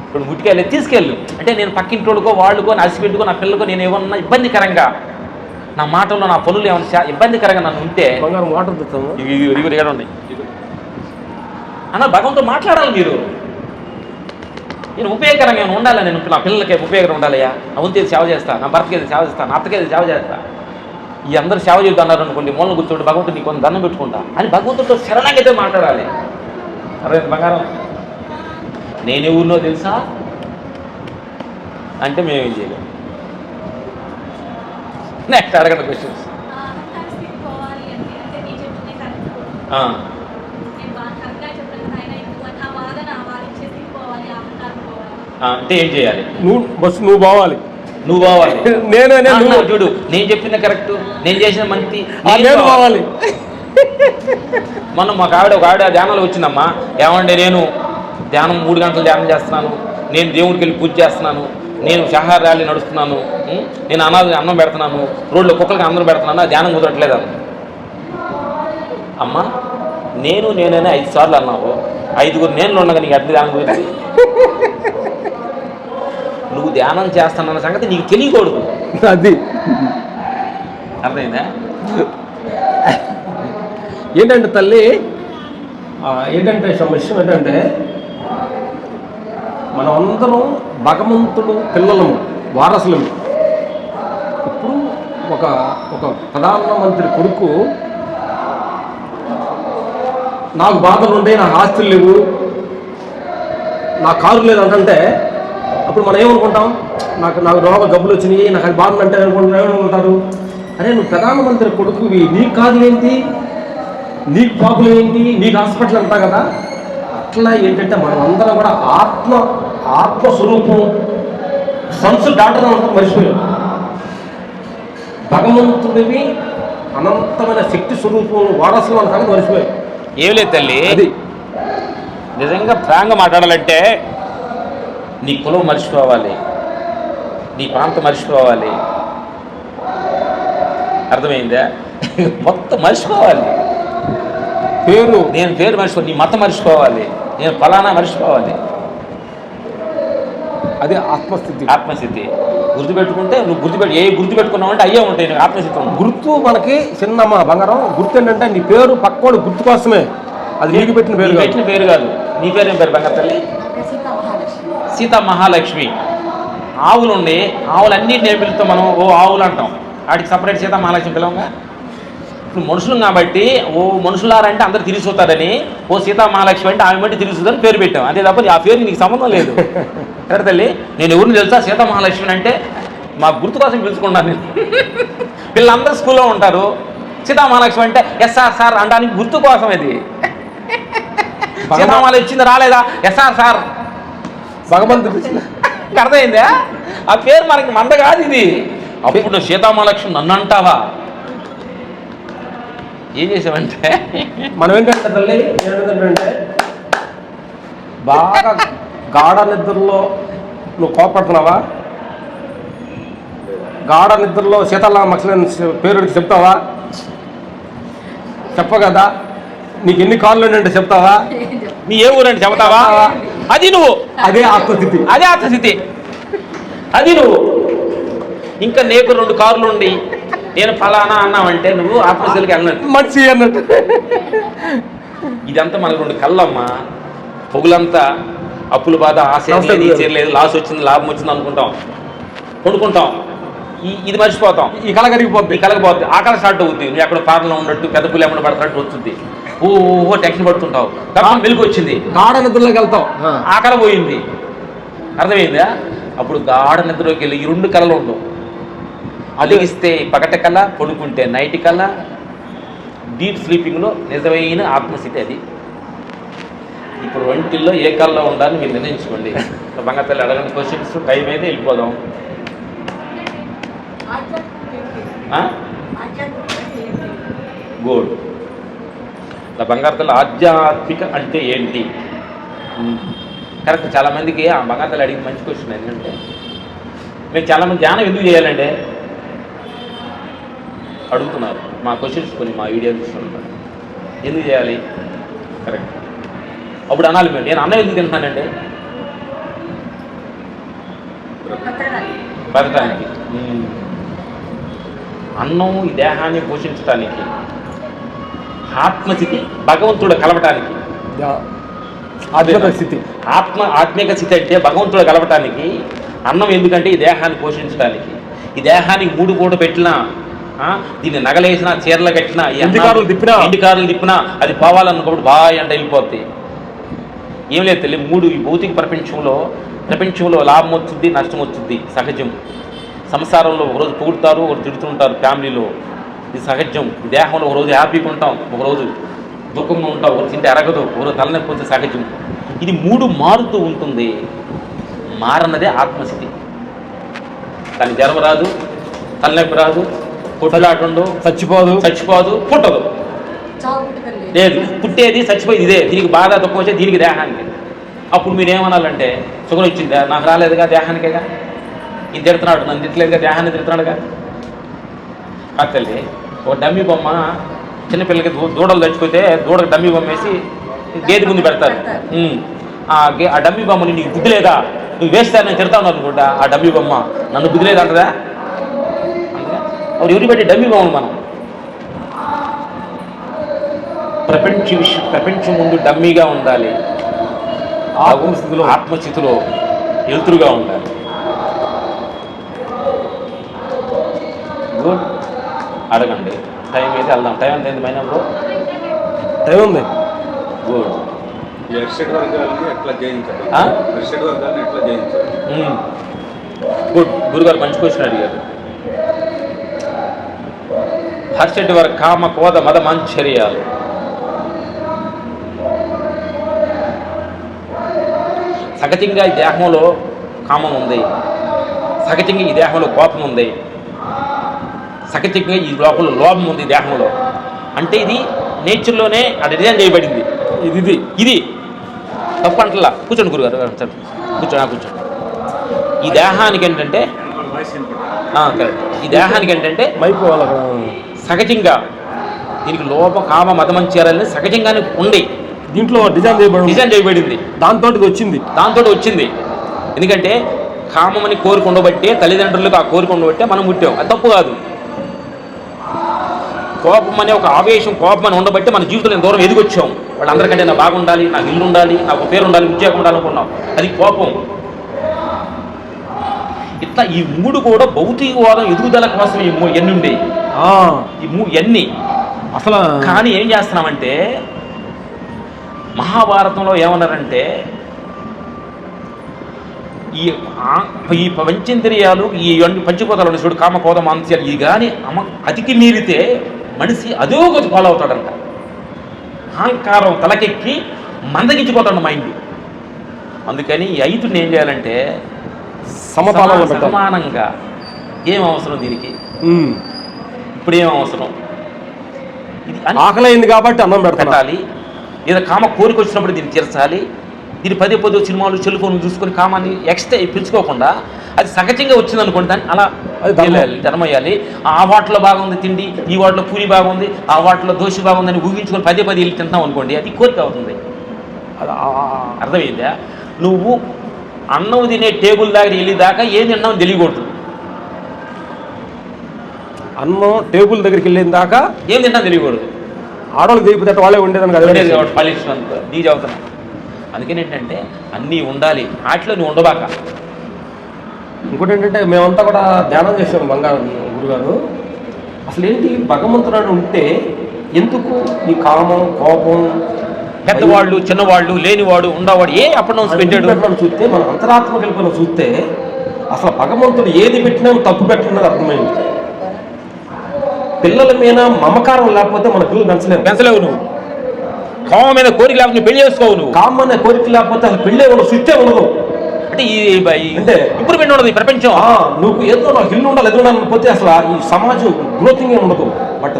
ఇప్పుడు ముట్టికాయలు తీసుకెళ్ళు అంటే నేను పక్కింటోళ్ళకో వాళ్ళకో నా హస్బెండ్కో నా పిల్లలకో నేను ఏమన్నా ఇబ్బందికరంగా నా మాటల్లో నా పనులు ఏమన్నా ఇబ్బందికరంగా నన్ను ఉంటే ఇవి ఉన్నాయి అన్న భగవంతుడు మాట్లాడాలి. మీరు నేను ఉపయోగకరంగా ఏమైనా ఉండాలి, నేను నా పిల్లలకి ఉపయోగకరం ఉండాలయ్యా, నా వంతేది సేవ చేస్తా, నా భర్తకి ఏది సేవ చేస్తా, నా అత్తకి ఏది సేవ చేస్తా. ఈ అందరూ సేవ చేద్దాన్నారు అనుకోండి, మూలన కూర్చోండి భగవంతుడు నీకు కొంత దండం పెట్టుకుంటా అని భగవంతుడితో శరణంగా మాట్లాడాలి. అరే బంగారం నేను ఊరినో తెలుసా అంటే మేమేం చేయలేము. నెక్స్ట్ అడగండి క్వశ్చన్స్. అంటే ఏం చేయాలి? నువ్వు పోవాలి, నువ్వు పోవాలి. నేను చూడు నేను చెప్పింది కరెక్ట్, నేను చేసిన మంచి నేను పోవాలి. మొన్న ఒక ఆవిడ ధ్యానాలు వచ్చిందమ్మా. ఏమంటే నేను ధ్యానం 3 గంటలు ధ్యానం చేస్తున్నాను, నేను దేవుడికి వెళ్ళి పూజ చేస్తున్నాను, నేను శాహార ర్యాలీ నడుస్తున్నాను, నేను అన్నం పెడుతున్నాను, రోడ్లో కుక్కలకి అన్నం పెడుతున్నాను, ధ్యానం కుదరట్లేదు అన్న. అమ్మా నేనైనా 5 సార్లు అన్నావు, 5గురు నేను ఉండగా నీకు అడ్డు ధ్యానం గురించి. నువ్వు ధ్యానం చేస్తానన్న సంగతి నీకు తెలియకూడదు. అది అర్థమైందా? ఏంటంటే తల్లి ఏంటంటే విషయం ఏంటంటే మనం అందరం భగవంతుడు పిల్లలము, వారసులము. ఇప్పుడు ఒక ప్రధానమంత్రి కొడుకు నాకు బాధలు ఉండే, నాకు ఆస్తులు లేవు, నా కారు లేదు అంటే అప్పుడు మనం ఏమనుకుంటాం? నాకు రోగ జబ్బులు వచ్చినాయి, నాకు అది బాధలు అంటే ఏమనుకుంటారు? అరే నువ్వు ప్రధానమంత్రి కొడుకువి, నీకు కాదు ఏంటి, నీకు పాపులు ఏంటి, నీకు హాస్పిటల్ అంటా కదా. అట్లా ఏంటంటే మనం అందరం కూడా ఆత్మస్వరూపం సంసు డాక్టర్ అంతా మర్చిపోయాం. భగవంతుడివి అనంతమైన శక్తి స్వరూపం వారసులు అంతా మర్చిపోయాం. ఏం లేదు తల్లి, అది నిజంగా ఫ్రాంక్గా మాట్లాడాలంటే నీ కులం మర్చిపోవాలి, నీ ప్రాంతం మర్చిపోవాలి. అర్థమైందా? మొత్తం మర్చిపోవాలి. నేను పేరు మర్చిపో, నీ మతం మర్చిపోవాలి, నేను ఫలానా మర్చిపోవాలి. అదే ఆత్మస్థితి. గుర్తుపెట్టుకుంటే నువ్వు గుర్తుపెట్టుకున్నావు అంటే అయ్యే ఉంటాయి. నీకు ఆత్మస్థితి గుర్తు మనకి చిన్నమ్మ బంగారం. గుర్తు ఏంటంటే నీ పేరు పక్కోడు గుర్తు కోసమే, అది నీకు పెట్టిన పేరు కాదు. నీ పేరు ఏం పేరు బంగారు తల్లి? సీతా మహాలక్ష్మి. ఆవులు ఉండి ఆవులన్నింటినీ ఏం పిలుస్తాం మనం? ఓ ఆవులు అంటాం. వాటికి సపరేట్ సీతా మహాలక్ష్మి పిలవంగా. ఇప్పుడు మనుషులు కాబట్టి ఓ మనుషులారంటే అందరు తిరిగి చూస్తారని ఓ సీతా మహాలక్ష్మి అంటే ఆమె బట్టి తిరిగి చూద్దని పేరు పెట్టాం. అంతే తప్ప ఆ పేరు నీకు సంబంధం లేదు. కరెక్ట్ తల్లి? నేను ఎవరిని తెలుసా? సీతా మహాలక్ష్మి అంటే మా గుర్తు కోసం పిలుచుకున్నాను నేను. వీళ్ళందరూ స్కూల్లో ఉంటారు. సీతా మహాలక్ష్మి అంటే ఎస్ఆర్ సార్ అనడానికి గుర్తు కోసం. అది సీతామాల ఇచ్చింది రాలేదా? ఎస్ఆర్ సార్ భగవంతుడు అర్థమైందా? ఆ పేరు మనకి మంద కాదు ఇది. అప్పుడు సీతామహాలక్ష్మి నన్ను అంటావా? ఏం చేసావంటే మనం ఏంటంటే తల్లి ఏంటంటే బాగా గాఢ నిద్రలో నువ్వు కోపడుతున్నావా? గాఢ నిద్రలో సీతారామలక్ష్మణ పేరు చెప్తావా? చెప్ప కదా. నీకు ఎన్ని కాళ్ళు అంటే చెప్తావా? నీ ఏ ఊరంటే చెబుతావా? అది నువ్వు అదే ఆత్మస్థితి. అదే ఆత్మస్థితి. అది నువ్వు. ఇంకా నీకు 2 కార్లు ఉండి నేను ఫలానా అన్నావంటే నువ్వు ఆత్మస్థితికి వెళ్ళినట్టు, మనిషి అన్నట్టు. ఇదంతా మనకు 2 కళ్ళమ్మా. పొగులంతా అప్పుల బాధ, ఆశ లేదు, ఈ చీర లేదు, లాస్ వచ్చింది, లాభం వచ్చింది అనుకుంటాం, కొనుక్కుంటాం. ఇది మర్చిపోతాం. ఈ కళ కరిగిపోద్ది. ఈ కలగపోద్ది. ఆ కళ స్టార్ట్ అవుద్ది. నువ్వు ఎక్కడ ఫారెన్లో ఉన్నట్టు పెద్ద పులి ఎమ్మడ పడుతున్నట్టు వస్తుంది. ఓ టెన్షన్ పడుతుంటావు. కాబట్టి మెలుగు వచ్చింది, గాఢ నిద్రలోకి వెళ్తాం. ఆ కళ పోయింది. అర్థమైందా? అప్పుడు గాఢ నిద్రలోకి వెళ్ళి ఈ 2 కళలు ఉండవు. అలిగిస్తే పగట కళ, పడుకుంటే నైట్ కళ. డీప్ స్లీపింగ్లో నిజమైన ఆత్మస్థితి అది. ఇప్పుడు 2 ఏ కళలో ఉండాలని మీరు నిర్ణయించుకోండి. బంగారు అడగండి క్వశ్చన్స్, టైం అయితే వెళ్ళిపోదాం. గుడ్. బంగారు తల్లి ఆధ్యాత్మిక అంటే ఏంటి? కరెక్ట్. చాలామందికి ఆ బంగారు తల్లి అడిగిన మంచి క్వశ్చన్ ఏంటంటే, మేము చాలామంది ధ్యానం ఎందుకు చేయాలంటే అడుగుతున్నారు. మా క్వశ్చన్స్ కొన్ని మా వీడియో చూస్తున్నారు. ఎందుకు చేయాలి? కరెక్ట్. అప్పుడు అనాలి మేము, నేను అన్నం ఎందుకు తింటున్నానంటే బతకడానికి. అన్నం ఈ దేహాన్ని పోషించడానికి, ఆత్మస్థితి భగవంతుడు కలవటానికి. ఆధ్యాత్మిక స్థితి, ఆత్మిక స్థితి అంటే భగవంతుడు కలవటానికి. అన్నం ఎందుకంటే ఈ దేహాన్ని పోషించడానికి. ఈ దేహానికి 3 పూట పెట్టినా, దీన్ని నగలేసినా, చీరలు కట్టినా, ఎండికారులు తిప్పినా అది పోవాలనుకోప్పుడు బాగా అంటే వెళ్ళిపోద్ది. ఏం లేదు తెలియదు. 3 ఈ భౌతిక ప్రపంచంలో లాభం వచ్చింది, నష్టం వచ్చింది, సహజం. సంసారంలో ఒకరోజు పొగుడుతారు, ఒకరు తిడుతుంటారు, ఫ్యామిలీలో ఇది సహజం. దేహంలో ఒకరోజు హ్యాపీగా ఉంటాం, ఒకరోజు దుఃఖంగా ఉంటాం, ఒకరు తింటే అరగదు, ఒకరు తలనొప్పి వచ్చే సహజం. ఇది 3 మారుతూ ఉంటుంది. మారన్నదే ఆత్మస్థితి. దాని జ్వరం రాదు, తలనొప్పి రాదు, కొట్టులాటుండు, చచ్చిపోదు, పుట్టదు. లేదు, పుట్టేది చచ్చిపోయేది ఇదే. దీనికి బాధ దుఃఖం వచ్చేది దీనికి, దేహానికి. అప్పుడు మీరు ఏమనాలంటే షుగర్ వచ్చిందా? నాకు రాలేదుగా, దేహానికేగా. ఇది తిడుతున్నాడు, నన్ను తిట్టలేదుగా, దేహాన్ని తిడుతున్నాడుగా. కాదు తల్లి, ఒక డమ్మీ బొమ్మ చిన్నపిల్లలకి దూడలు చచ్చిపోతే దూడకు డమ్మీ బొమ్మ వేసి గేదె ముందు పెడతారు. ఆ డమ్మీ బొమ్మని నీకు బుద్ధి లేదా, నువ్వు వేస్తే నేను తిడతా ఉన్నాను అనుకుంటా. ఆ డమ్మీ బొమ్మ నన్ను బుద్ధి లేదా అంటదా? అప్పుడు ఎవరి బట్టి డమ్మీ బొమ్మలు మనం ప్రపంచం ముందు డమ్మీగా ఉండాలి, ఆత్మస్థితిలో ఎలుతురుగా ఉండాలి. గుడ్. అడగండి. టైం అయితే వెళ్దాం. టైం ఎంత అయింది మైనా బ్రో? టైం ఉంది. గుడ్. గుడ్. గురుగారు మంచి క్వశ్చన్ అడిగారు. హర్షడ్ వారి కామ కోద మద మాంచర్యాలు. సహజంగా ఈ దేహంలో కామం ఉంది, సహజంగా ఈ దేహంలో కోపం ఉంది, సహజంగా ఈ లోపల లోభం ఉంది దేహంలో. అంటే ఇది నేచర్లోనే అది డిజైన్ చేయబడింది. ఇది తప్పు అంటలా. కూర్చోండి గురుగారు, కూర్చోండి. ఈ దేహానికి ఏంటంటే కరెక్ట్. ఈ దేహానికి ఏంటంటే సహజంగా దీనికి లోప కామ మదమంచారాలని సహజంగానే ఉండి దీంట్లో డిజైన్ చేయబడింది. దాంతో వచ్చింది. ఎందుకంటే కామమని కోరిక ఉండబట్టే, తల్లిదండ్రులకు ఆ కోరిక ఉండబట్టే మనం పుట్టాం. అది తప్పు కాదు. కోపం అనే ఒక ఆవేశం, కోపం అని ఉండబట్టే మన జీవితంలో దూరం ఎదిగొచ్చాం. వాళ్ళందరికంటే నాకు బాగుండాలి, నాకు ఇల్లు ఉండాలి, నాకు పేరు ఉండాలి, ఉద్యోగం ఉండాలనుకున్నాం. అది కోపం. ఇట్లా ఈ 3 కూడా భౌతికవాదం ఎదుగుదల కోసం ఎన్ని ఉండే ఎన్ని అసలు. కానీ ఏం చేస్తున్నామంటే మహాభారతంలో ఏమన్నారంటే ఈ పంచేంద్రియాలు, ఈ పంచభూతాలు చూడు, కామ కోద మాంస్యాలు, ఇవి కానీ అతికి మీరితే మనిషి అదో గతి ఫాలో అవుతాడంట. అహంకారం తలకెక్కి మందగించిపోతాడు మైండ్. అందుకని ఈ 5ని ఏం చేయాలంటే సమానంగా ఏం అవసరం దీనికి, ఇప్పుడు ఏం అవసరం, ఇది ఆకలైంది కాబట్టి అన్నం పెట్టాలి, లేదా కామ కోరిక వచ్చినప్పుడు దీన్ని తీర్చాలి. దీన్ని పదే సినిమాలు సెల్ ఫోన్లు చూసుకొని కామాన్ని ఎక్స్ట్రా పెంచుకోకుండా అది సహజంగా వచ్చింది అనుకోండి, దాన్ని అలా ధర్మం అయ్యాలి. ఆ వాటిలో బాగుంది తిండి, ఈ వాటిలో పూరి బాగుంది, ఆ వాటిలో దోశ బాగుందని ఊహించుకొని పదే వెళ్ళి తింటాం అనుకోండి, అది కోరిక అవుతుంది. అర్థమైందా? నువ్వు అన్నం తినే టేబుల్ దగ్గర వెళ్ళేదాకా ఏం తిన్నావు తెలియకూడదు. అన్నం టేబుల్ దగ్గరికి వెళ్ళిన దాకా ఏం తిన్నా తెలియకూడదు. ఆడవాళ్ళు తెలియకపోతే వాళ్ళే ఉండేదాన్ని కదా, పలిషన్ అంతా నీ చదువుతున్నాను. అందుకని ఏంటంటే అన్నీ ఉండాలి, వాటిలో నువ్వు ఉండబాక. ఇంకోటి ఏంటంటే మేమంతా కూడా ధ్యానం చేసాము బంగారం గురుగారు. అసలు ఏంటి భగవంతుడు ఉంటే ఎందుకు ఈ కామం కోపం, పెద్దవాళ్ళు చిన్నవాళ్ళు లేనివాడు ఉండవాడు ఏ అప్పుడు పెట్టాడు చూస్తే మన అంతరాత్మకి వెళ్ళిపోయిన చూస్తే అసలు భగవంతుడు ఏది పెట్టినా తప్పు పెట్టినది అర్థమైంది. పిల్లల మీద మమకారం లేకపోతే మన పిల్లలు పెంచలేవు. నువ్వు కామం మీద కోరిక లేకపోతే నువ్వు పెళ్లి చేసుకోవు. నువ్వు కామం మీద కోరిక లేకపోతే అసలు పెళ్ళే ఉండదు, సృష్టి ఉండదు. అంటే ఇంప్రూవ్మెంట్ ఉండదు ఈ ప్రపంచం. నువ్వు ఏదో నాకు ఇల్లు ఉండాలి ఎదురు పోతే అసలు ఈ సమాజం గ్రోతింగ్ ఉండదు. బట్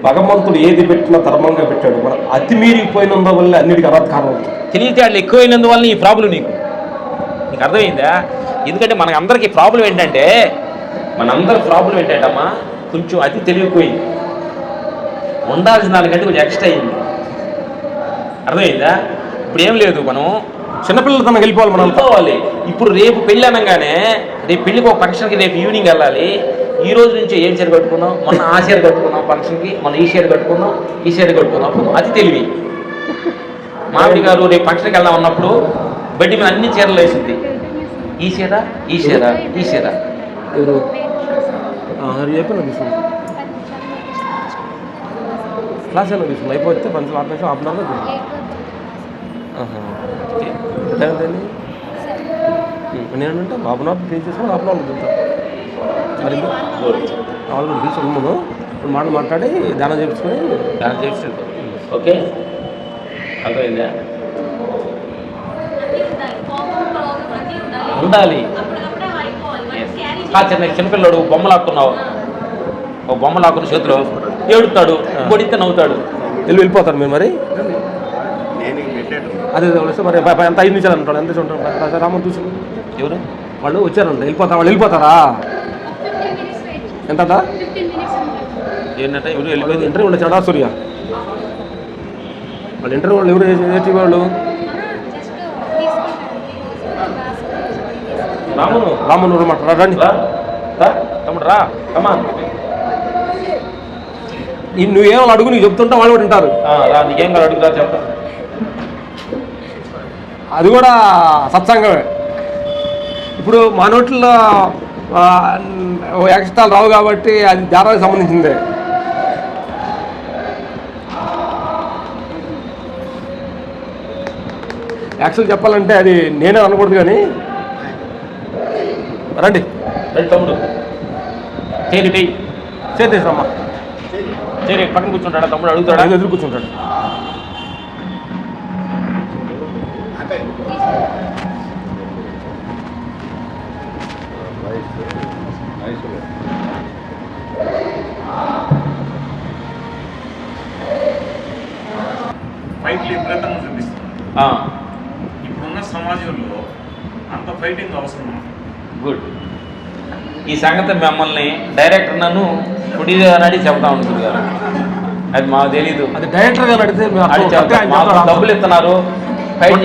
భగవంతుడు ఏది పెట్టినా ధర్మంగా పెట్టాడు. మనం అతి మీరిపోయినందువల్ల అన్నిటికీ అనర్థకారం అవుతుంది. తెలివితేటలు ఎక్కువైనందువల్ల ఈ ప్రాబ్లం నీకు అర్థమైందా? ఎందుకంటే మన అందరికీ ప్రాబ్లం ఏంటంటే అమ్మా కొంచెం అతి తెలివిపోయింది, ఉండాల్సిన దానికంటే కొంచెం ఎక్స్ట్రా అయింది. అర్థమైందా? ఇప్పుడు ఏం లేదు, మనం చిన్నపిల్లలు తనకు వెళ్ళిపోవాలి, మనం వెళ్ళిపోవాలి. ఇప్పుడు రేపు పెళ్ళి అనగానే రేపు పెళ్ళికి ఒక ఫంక్షన్కి రేపు ఈవినింగ్ వెళ్ళాలి. ఈ రోజు నుంచి ఏం చీర కట్టుకున్నాం, మొన్న ఆ చీర కట్టుకున్నాం ఫంక్షన్కి, మనం ఈ చీర కట్టుకున్నాం, ఈ చీర కట్టుకున్నాం. అది తెలివి. మామిడి గారు రేపు ఫంక్షన్కి వెళ్దాం అన్నప్పుడు బడ్డీ మీద అన్ని చీరలు వేసింది. ఈ చీర ఈ చీర ఈ చీర చెప్పిన తీసుకున్నాం క్లాస్ అయినా తీసుకున్నాం అయిపోతే మంచి ఆపేసి హాఫ్ అన్ అవర్లో నేనంటే హాఫ్ అన్ అవర్ పే చేసుకుని హాఫ్ అన్ అవర్లో తింటాను. మరి వాళ్ళు తీసుకున్నాము ఇప్పుడు మాట్లాడి ధ్యానం చేయించుకొని ఓకే అర్థమైందా? ఉండాలి. చిన్నపిల్లడు బొమ్మలాక్కున్నావు, ఒక బొమ్మలాక్కున్న చేతిలో ఏడుతాడు, కొడితే నవ్వుతాడు, వెళ్ళిపోతారు మీరు. మరి అదే మరి ఎంత 5 నిమిషాలు అంటాడు, ఎంత ఉంటాడు రామని చూసి ఎవరు వాళ్ళు వచ్చారంట వాళ్ళు వెళ్ళిపోతారా? ఎంత ఏంటంటే ఎవరు వెళ్ళిపోయింది? ఇంటర్వ్యూ ఉండొచ్చాడా సూర్య వాళ్ళు ఇంటర్వ్యూ వాళ్ళు ఎవరు ఏటీ వాళ్ళు రామను రండి తమ్ముడు రా కమా. నువ్వేమో అడుగు, నీకు చెప్తుంటా వాళ్ళు కూడా వింటారు. రా నీకేం కాదు అడుగురా చెప్తా. అది కూడా సత్సంగమే. ఇప్పుడు మా నోట్లో ఎక్స్ట్రాలు రావు కాబట్టి అది ధ్యానానికి సంబంధించిందే. యాక్చువల్ చెప్పాలంటే అది నేనే అనకూడదు కానీ రండి తమ్ముడు చేసేసమ్మా సరే పక్కన కూర్చుంటాడా తమ్ముడు? అడుగుతాడా? ఎదురు కూర్చుంటాడు. ఫైట్లు విపరీతంగా చూపిస్తుంది. ఇప్పుడున్న సమాజంలో అంత ఫైటింగ్ అవసరం. గుడ్. ఈ సంగతి మిమ్మల్ని డైరెక్టర్ నన్ను ప్రొడ్యూసర్ గారు అడిగి చెప్తా ఉంటుంది గారు, అది మాకు తెలీదు. అది డైరెక్టర్ గారు అడిగితే డబ్బులు ఇస్తున్నారు, ఫైట్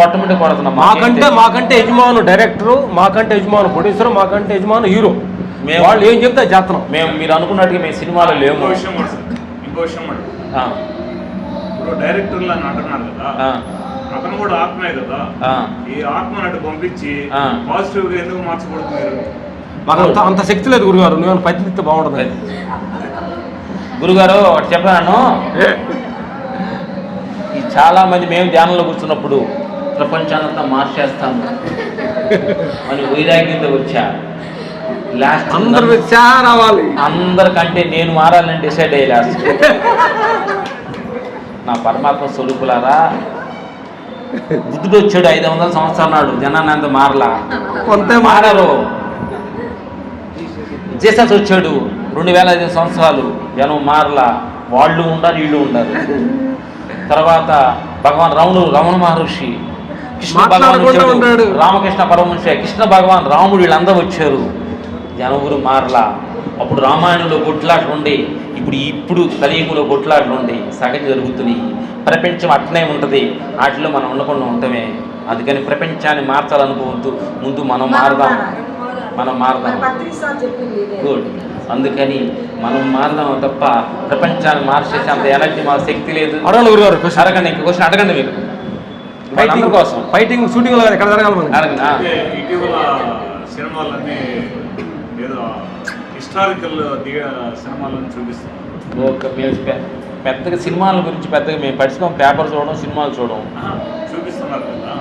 కొట్టమంటే కొడుతున్నాం. మాకంటే యజమాను డైరెక్టరు, మాకంటే యజమాను ప్రొడ్యూసర్, మాకంటే యజమాను హీరో. వాళ్ళు ఏం చెప్తే చేస్తున్నాం. మీరు అనుకున్నట్టుగా మేము సినిమాలో లేము. ఇంకో విషయం ఇప్పుడు డైరెక్టర్లు అని అంటున్నారు కదా, అతను కూడా ఆత్మే కదా. ఈ ఆత్మను అటు పంపించి పాజిటివ్ గా ఎందుకు మార్చకూడదు? మాకు అంత శక్తి లేదు గురుగారు, నువ్వు పద్ధతి బాగుంటుంది. గురుగారు ఒకటి చెప్పాను, ఈ చాలా మంది మేము ధ్యానంలో కూర్చున్నప్పుడు ప్రపంచానంతా మార్చేస్తాము అని వైరాగ్యంతో వచ్చా. లాస్ట్ అందరు రావాలి, అందరికంటే నేను మారాలని డిసైడ్ అయ్యి లాస్ట్ నా పరమాత్మ స్వరూపులారా, బుద్ధుడు వచ్చాడు 500 సంవత్సరాల నాడు, జనాన్ని అంత మారలా, కొంత మారారు. జీసస్ వచ్చాడు 2005 సంవత్సరాలు, జనం మారలా, వాళ్ళు ఉండాలి వీళ్ళు ఉండాలి. తర్వాత భగవాన్ రమణ మహర్షి, కృష్ణ భగవాన్ వచ్చాడు, రామకృష్ణ పరమహంస, కృష్ణ భగవాన్, రాముడు, వీళ్ళందరూ వచ్చారు, జనం ఊరు మారలా. అప్పుడు రామాయణంలో కొట్లాటలు ఉండి, ఇప్పుడు కలియుగంలో కొట్లాటలు ఉండి సగం జరుగుతున్నాయి. ప్రపంచం అట్లనే ఉంటుంది, వాటిలో మనం ఉండకుండా ఉండటమే. అందుకని ప్రపంచాన్ని మార్చాలనుకోవద్దు, ముందు మనం మారదాం. గుడ్. అందుకని మనం మారదాం తప్ప ప్రపంచాన్ని మార్చేసే అంత ఎనర్జీ, మా శక్తి లేదు. అడగండి, ఇంక క్వశ్చన్ అడగండి మీరు. ఫైటింగ్ కోసం, ఫైటింగ్ షూటింగ్ ఎక్కడ జరగాలి? అడగండి. ఇటీవల సినిమాలన్నీ ఏదో హిస్టారికల్ సినిమాలను చూపిస్తున్నారు. ఓకే, మేము పెద్దగా సినిమాల గురించి పెద్దగా మేము పట్టించుకోం, పేపర్ చూడడం, సినిమాలు చూడడం చూపిస్తున్నారు కదా,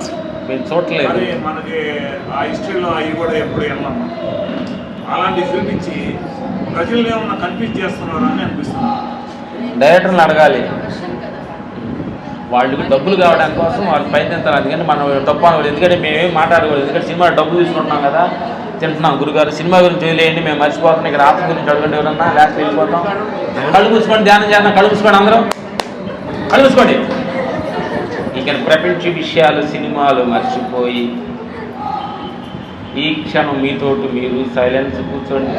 మేము చూడలేదు. మరి మనకి ఆ హిస్టరీలో అవి కూడా ఎప్పుడు వెళ్ళాము. అలాంటివి చూపించి ప్రజలు ఏమన్నా కన్ఫ్యూజ్ చేస్తున్నారు అని అనిపిస్తున్నారు. డైరెక్టర్లు అడగాలి, వాళ్ళకి డబ్బులు కావడానికి కోసం వాళ్ళు ప్రయత్నిస్తారు. అందుకని మనం తప్పు అనకూడదు, ఎందుకంటే మేమేం మాట్లాడకూడదు. ఎందుకంటే సినిమా డబ్బులు తీసుకుంటున్నాం కదా, తింటున్నాం. గురుగారు సినిమా గురించి వదిలేయండి, మేము మర్చిపోతున్నాం. ఇక్కడ ఆత్మ గురించి అడగండి, ఎవరన్నా లాస్ట్ వెళ్ళిపోతాం. కళ్ళు మూసుకోండి, ధ్యానం చేద్దాం. కళ్ళు మూసుకోండి, అందరూ కళ్ళు మూసుకోండి. ఇక ప్రపంచ విషయాలు, సినిమాలు మర్చిపోయి ఈ క్షణం మీతోటి మీరు సైలెన్స్ కూర్చోండి,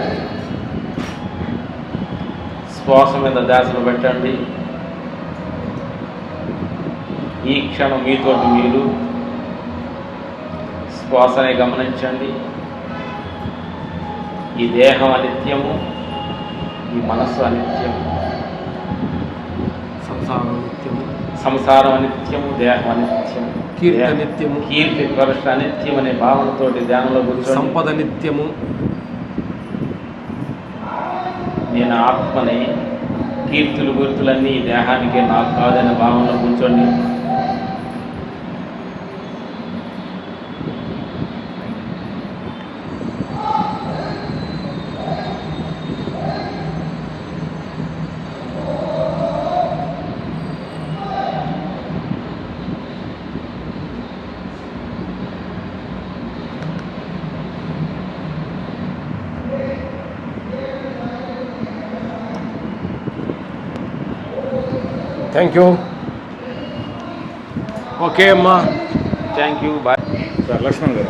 శ్వాస మీద ధ్యాసను పెట్టండి. ఈ క్షణం మీతోటి మీరు శ్వాసనే గమనించండి. ఈ దేహం అనిత్యము, ఈ మనస్సు అనిత్యము, సంసారం అనిత్యము, దేహం అనిత్యము, కీర్తి ప్రదర్శ అనిత్యం అనే భావనతోటి ధ్యానంలో కూర్చొని సంపద నిత్యము, నేను ఆత్మని, కీర్తులు గుర్తులన్నీ ఈ దేహానికే, నాకు కాదనే భావనలో కూర్చోండి. Thank you. ఓకే అమ్మా, thank you, bye. Sir Lakshman గారు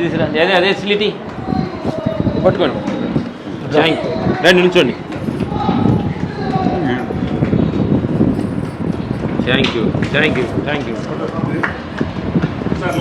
తీసుకురండి, అదే సిలిటీ పట్టుకోండి. థ్యాంక్ యూ, రండి నిల్చోండి. Thank you. సార్